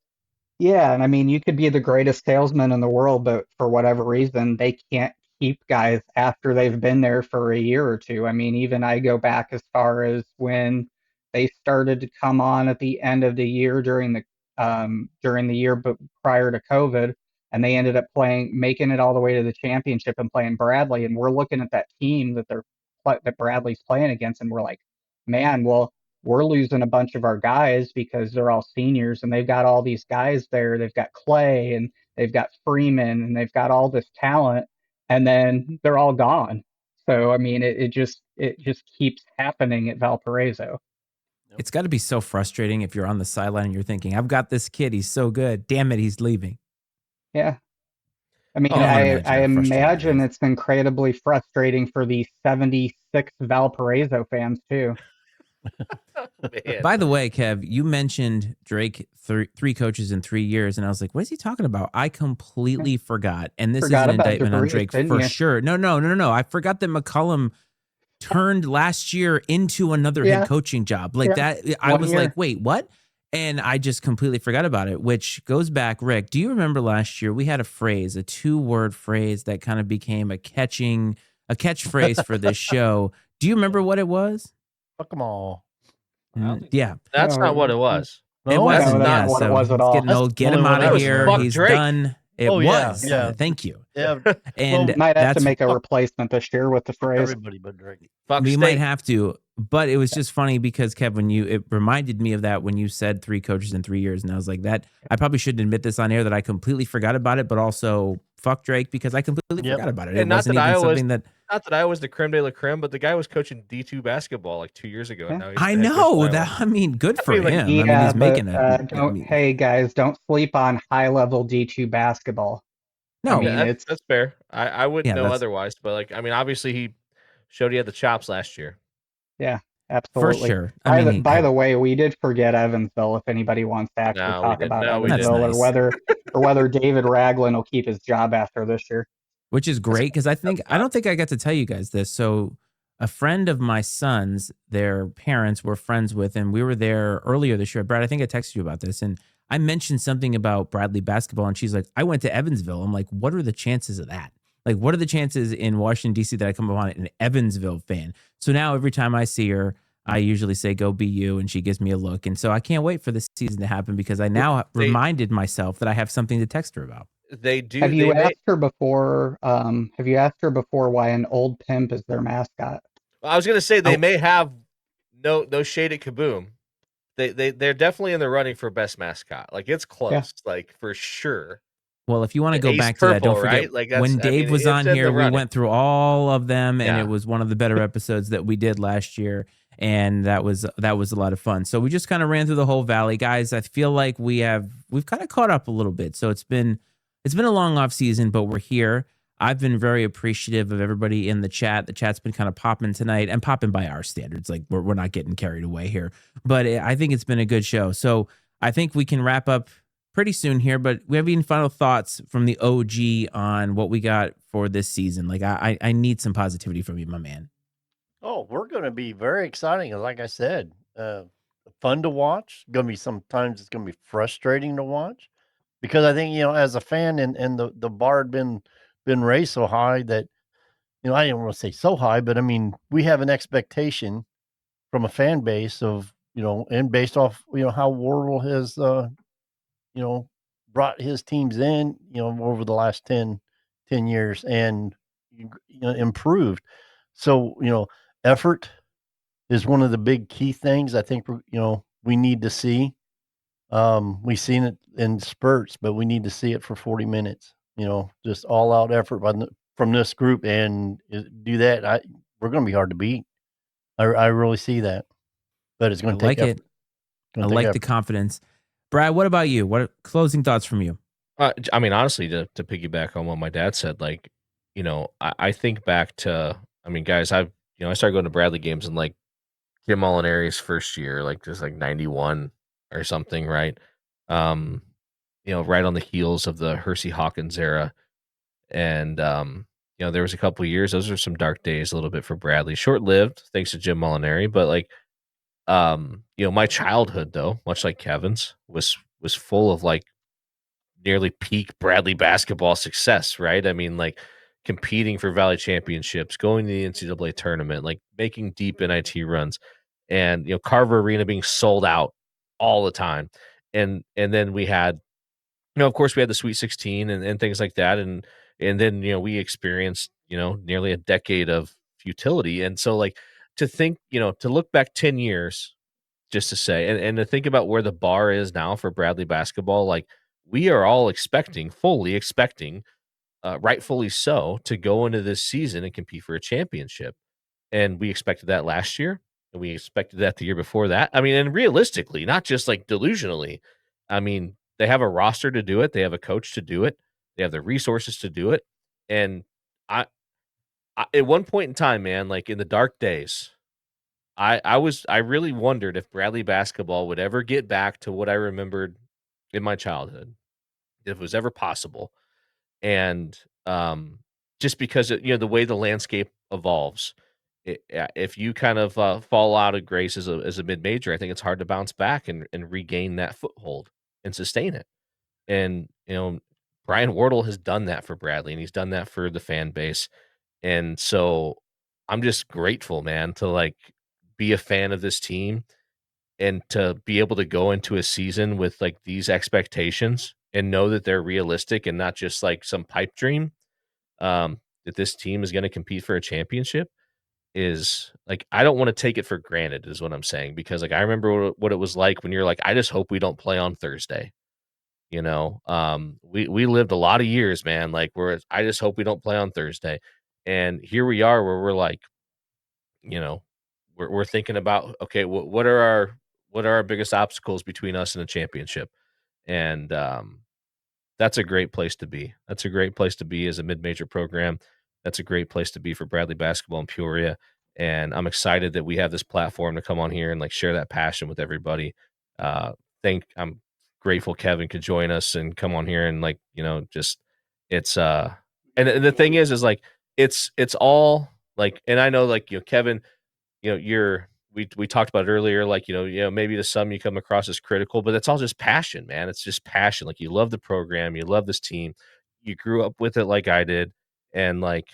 Yeah, and I mean, you could be the greatest salesman in the world, but for whatever reason, they can't keep guys after they've been there for a year or two. I mean, even I go back as far as when they started to come on at the end of the year during the year but prior to COVID, and they ended up making it all the way to the championship and playing Bradley, and we're looking at that team that Bradley's playing against, and we're like, man, well, we're losing a bunch of our guys because they're all seniors and they've got all these guys there. They've got Clay and they've got Freeman and they've got all this talent, and then they're all gone. So I mean, it just keeps happening at Valparaiso. Yep. It's got to be so frustrating if you're on the sideline and you're thinking, I've got this kid. He's so good. Damn it, he's leaving. Yeah. I mean, Can't Oh, even I imagine how frustrating it imagine is. it's incredibly frustrating for the 76 Valparaiso fans too. man. By the way, Kev, you mentioned Drake, three coaches in 3 years, and I was like, what is he talking about? I completely forgot. And this is Forgot an about indictment on DeBreeze, Drake didn't for you? sure. No. I forgot that McCollum turned last year into another head Yeah, coaching job. Like yeah. that, I One was like, year. wait, what? And I just completely forgot about it, which goes back, Rick. Do you remember last year we had a phrase, a 2-word phrase that kind of became a catchphrase for this show? Do you remember what it was? Fuck them all. I don't think Yeah, that's not what No, it was. it No, That's wasn't. that's Yeah, not not. what it so was at it's all. getting that's old. the Get only him one out That of I was here. remember. fuck He's Drake. done. It Oh yeah, was. yeah, Thank you. yeah. And Well, Might have to that's make a fuck, replacement this year with the fuck phrase. everybody but Drake. Fuck we might state. have to, but it was just funny because Kev, it reminded me of that when you said 3 coaches in 3 years, and I was like, that I probably shouldn't admit this on air that I completely forgot about it, but also fuck Drake because I completely Yep. forgot about it. It And not wasn't that even I was something that not that I was the creme de la creme, but the guy was coaching D2 basketball like 2 years ago, and Yeah. now he's I the head coach of know Iowa. that. I mean, good I for mean, like, him. I mean, Yeah, he's but making a. I don't. mean, Hey guys, don't sleep on high-level D2 basketball. I no, mean, yeah, it's that's fair. I wouldn't yeah, know that's otherwise, but like, I mean, obviously he showed he had the chops last year. yeah, for absolutely. sure. I By mean, the by the way, we did forget Evansville. If anybody wants to actually No, we talk didn't. about No, we that's didn't. Evansville, nice. or whether David Ragland will keep his job after this year. Which is That's great because that's I not. don't think I got to tell you guys this. So a friend of my son's, their parents were friends with, and we were there earlier this year. Brad, I think I texted you about this, and I mentioned something about Bradley basketball, and she's like, "I went to Evansville." I'm like, "What are the chances of that? Like, what are the chances in Washington D.C. that I come upon an Evansville fan?" So now every time I see her, I usually say, "Go BU," and she gives me a look, and so I can't wait for this season to happen because I now They reminded myself that I have something to text her about. they do Have they you may. asked her before? Have you asked her before why an old pimp is their mascot? I was gonna say they Oh, may have no shade at Kaboom. They're definitely in the running for best mascot. Like it's Yeah, close, like for sure. well, if you want to The go Ace back to that, don't Purple, forget right? Like that's. when I mean, Dave was it's on in here, the we running. went through all of them, and it Yeah. was one of the better episodes that we did last year, and that was a lot of fun. So we just kind of ran through the whole valley, guys. I feel like we've kind of caught up a little bit. So it's been a long off season, but we're here. I've been very appreciative of everybody in the chat. The chat's been kind of popping tonight and popping by our standards. Like we're not getting carried away here, but I think it's been a good show. So I think we can wrap up pretty soon here, but we have any final thoughts from the OG on what we got for this season? Like I need some positivity from you, my man. Oh, we're going to be very exciting. And like I said, fun to watch. Going to be sometimes it's going to be frustrating to watch because I think as a fan and the bar had been raised so high that I didn't want to say so high, but I mean we have an expectation from a fan base of and based off how Wardle has you know brought his teams in over the last 10 years and improved. So effort is one of the big key things I think we need to see. We've seen it in spurts, but we need to see it for 40 minutes. Just all out effort from this group, and do that. We're going to be hard to beat. I really see that, but it's I going to take like effort. it. I Going to take like the effort. confidence. Brad, what about you? What are closing thoughts from you? I mean, honestly, to piggyback on what my dad said, like, I think back to, I mean, guys, I started going to Bradley games in like Jim Molinari's first year, like just like 91 or something, right? Um, right on the heels of the Hersey Hawkins era. And, there was a couple of years, those are some dark days a little bit for Bradley. Short lived, thanks to Jim Molinari, but like, my childhood though, much like Kevin's, was full of like nearly peak Bradley basketball success, right? I mean, like competing for Valley championships, going to the NCAA tournament, like making deep NIT runs, and Carver Arena being sold out all the time. And then we had, of course, we had the Sweet 16 and things like that, and then we experienced nearly a decade of futility, and so like to think, to look back 10 years just to say, and to think about where the bar is now for Bradley basketball, like we are all fully expecting, rightfully so, to go into this season and compete for a championship. And we expected that last year, and we expected that the year before that. I mean, and realistically, not just like delusionally. I mean, they have a roster to do it, they have a coach to do it, they have the resources to do it. And I, at one point in time, man, like in the dark days, I really wondered if Bradley basketball would ever get back to what I remembered in my childhood, if it was ever possible. And just because the way the landscape evolves, if you kind of fall out of grace as a mid major, I think it's hard to bounce back and regain that foothold and sustain it. And Brian Wardle has done that for Bradley, and he's done that for the fan base. And so I'm just grateful, man, to like be a fan of this team and to be able to go into a season with like these expectations and know that they're realistic and not just like some pipe dream. That this team is going to compete for a championship is like, I don't want to take it for granted, is what I'm saying. Because like, I remember what it was like when you're like, I just hope we don't play on Thursday. We lived a lot of years, man. Like, where I just hope we don't play on Thursday. And here we are where we're like, you know, we're thinking about, okay, what are our biggest obstacles between us and a championship? And that's a great place to be. That's a great place to be as a mid-major program. That's a great place to be for Bradley basketball in Peoria. And I'm excited that we have this platform to come on here and like share that passion with everybody. I'm grateful Kevin could join us and come on here and like, just it's and the thing is like it's all like, and I know like, Kevin, we talked about it earlier, like, maybe to some you come across as critical, but it's all just passion, man. It's just passion. Like, you love the program, you love this team, you grew up with it like I did, and like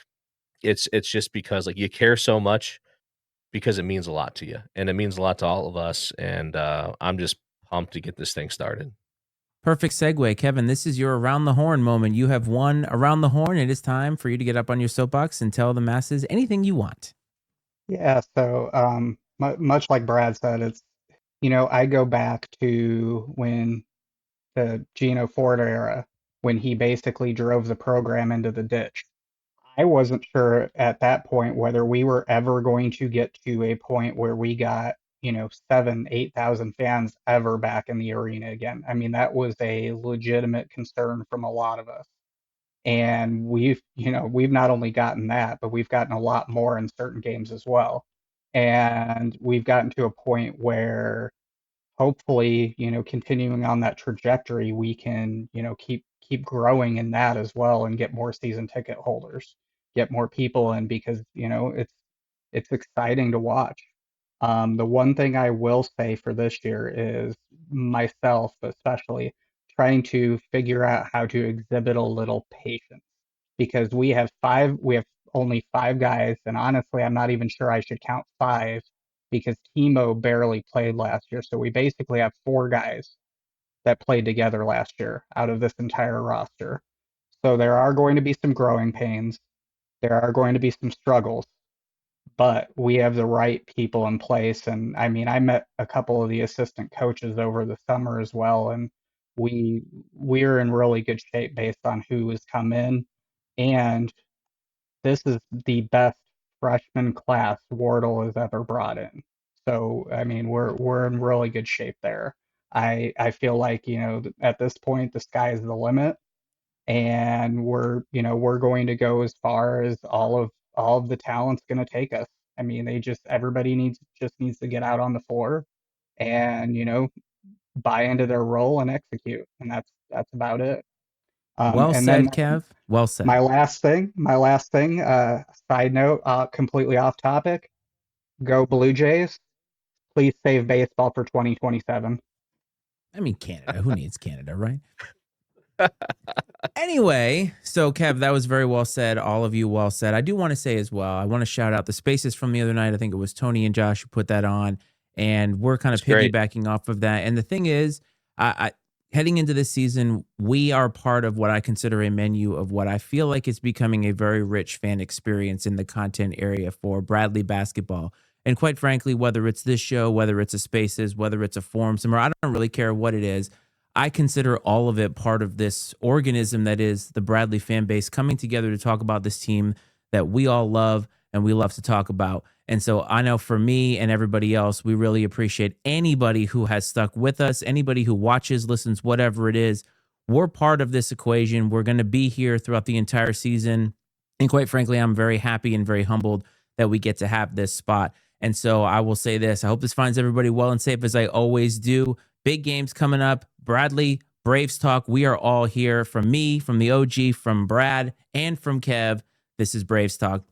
it's just because like you care so much because it means a lot to you, and it means a lot to all of us. And I'm just pumped to get this thing started. Perfect segue. Kevin, this is your around the horn moment. You have won around the horn. It is time for you to get up on your soapbox and tell the masses anything you want. Yeah, so much like Brad said, I go back to when the Gino Ford era, when he basically drove the program into the ditch. I wasn't sure at that point whether we were ever going to get to a point where we got, 8,000 fans ever back in the arena again. I mean, that was a legitimate concern from a lot of us. And we've not only gotten that, but we've gotten a lot more in certain games as well. And we've gotten to a point where hopefully, continuing on that trajectory, we can, keep growing in that as well and get more season ticket holders, get more people in because, it's exciting to watch. The one thing I will say for this year is myself, especially trying to figure out how to exhibit a little patience because we have only five guys, and honestly, I'm not even sure I should count five because Timo barely played last year. So we basically have four guys that played together last year out of this entire roster. So there are going to be some growing pains. There are going to be some struggles. but we have the right people in place. And I mean, I met a couple of the assistant coaches over the summer as well, and we we're in really good shape based on who has come in. And this is the best freshman class Wardle has ever brought in. So I mean, we're in really good shape there. I feel like, at this point the sky is the limit, and we're going to go as far as all of the talent's going to take us. I mean, everybody needs to get out on the floor and buy into their role and execute, and that's about it. Well And said, then Kev. Well said. my last thing, side note, completely off topic. Go Blue Jays. Please save baseball for 2027. I mean, Canada. Who needs Canada, right? Anyway, so Kev, that was very well said. All of you well said. I do want to say as well, I want to shout out the spaces from the other night. I think it was Tony and Josh who put that on, and we're kind of It's great. piggybacking off of that. And the thing is, I heading into this season, we are part of what I consider a menu of what I feel like is becoming a very rich fan experience in the content area for Bradley basketball. And quite frankly, whether it's this show, whether it's a spaces, whether it's a forum somewhere, I don't really care what it is. I consider all of it part of this organism that is the Bradley fan base coming together to talk about this team that we all love and we love to talk about. And so I know for me and everybody else, we really appreciate anybody who has stuck with us, anybody who watches, listens, whatever it is. We're part of this equation. We're going to be here throughout the entire season. And quite frankly, I'm very happy and very humbled that we get to have this spot. And so I will say this, I hope this finds everybody well and safe, as I always do. Big games coming up. Bradley, Braves Talk. We are all here, from me, from the OG, from Brad, and from Kev. This is Braves Talk.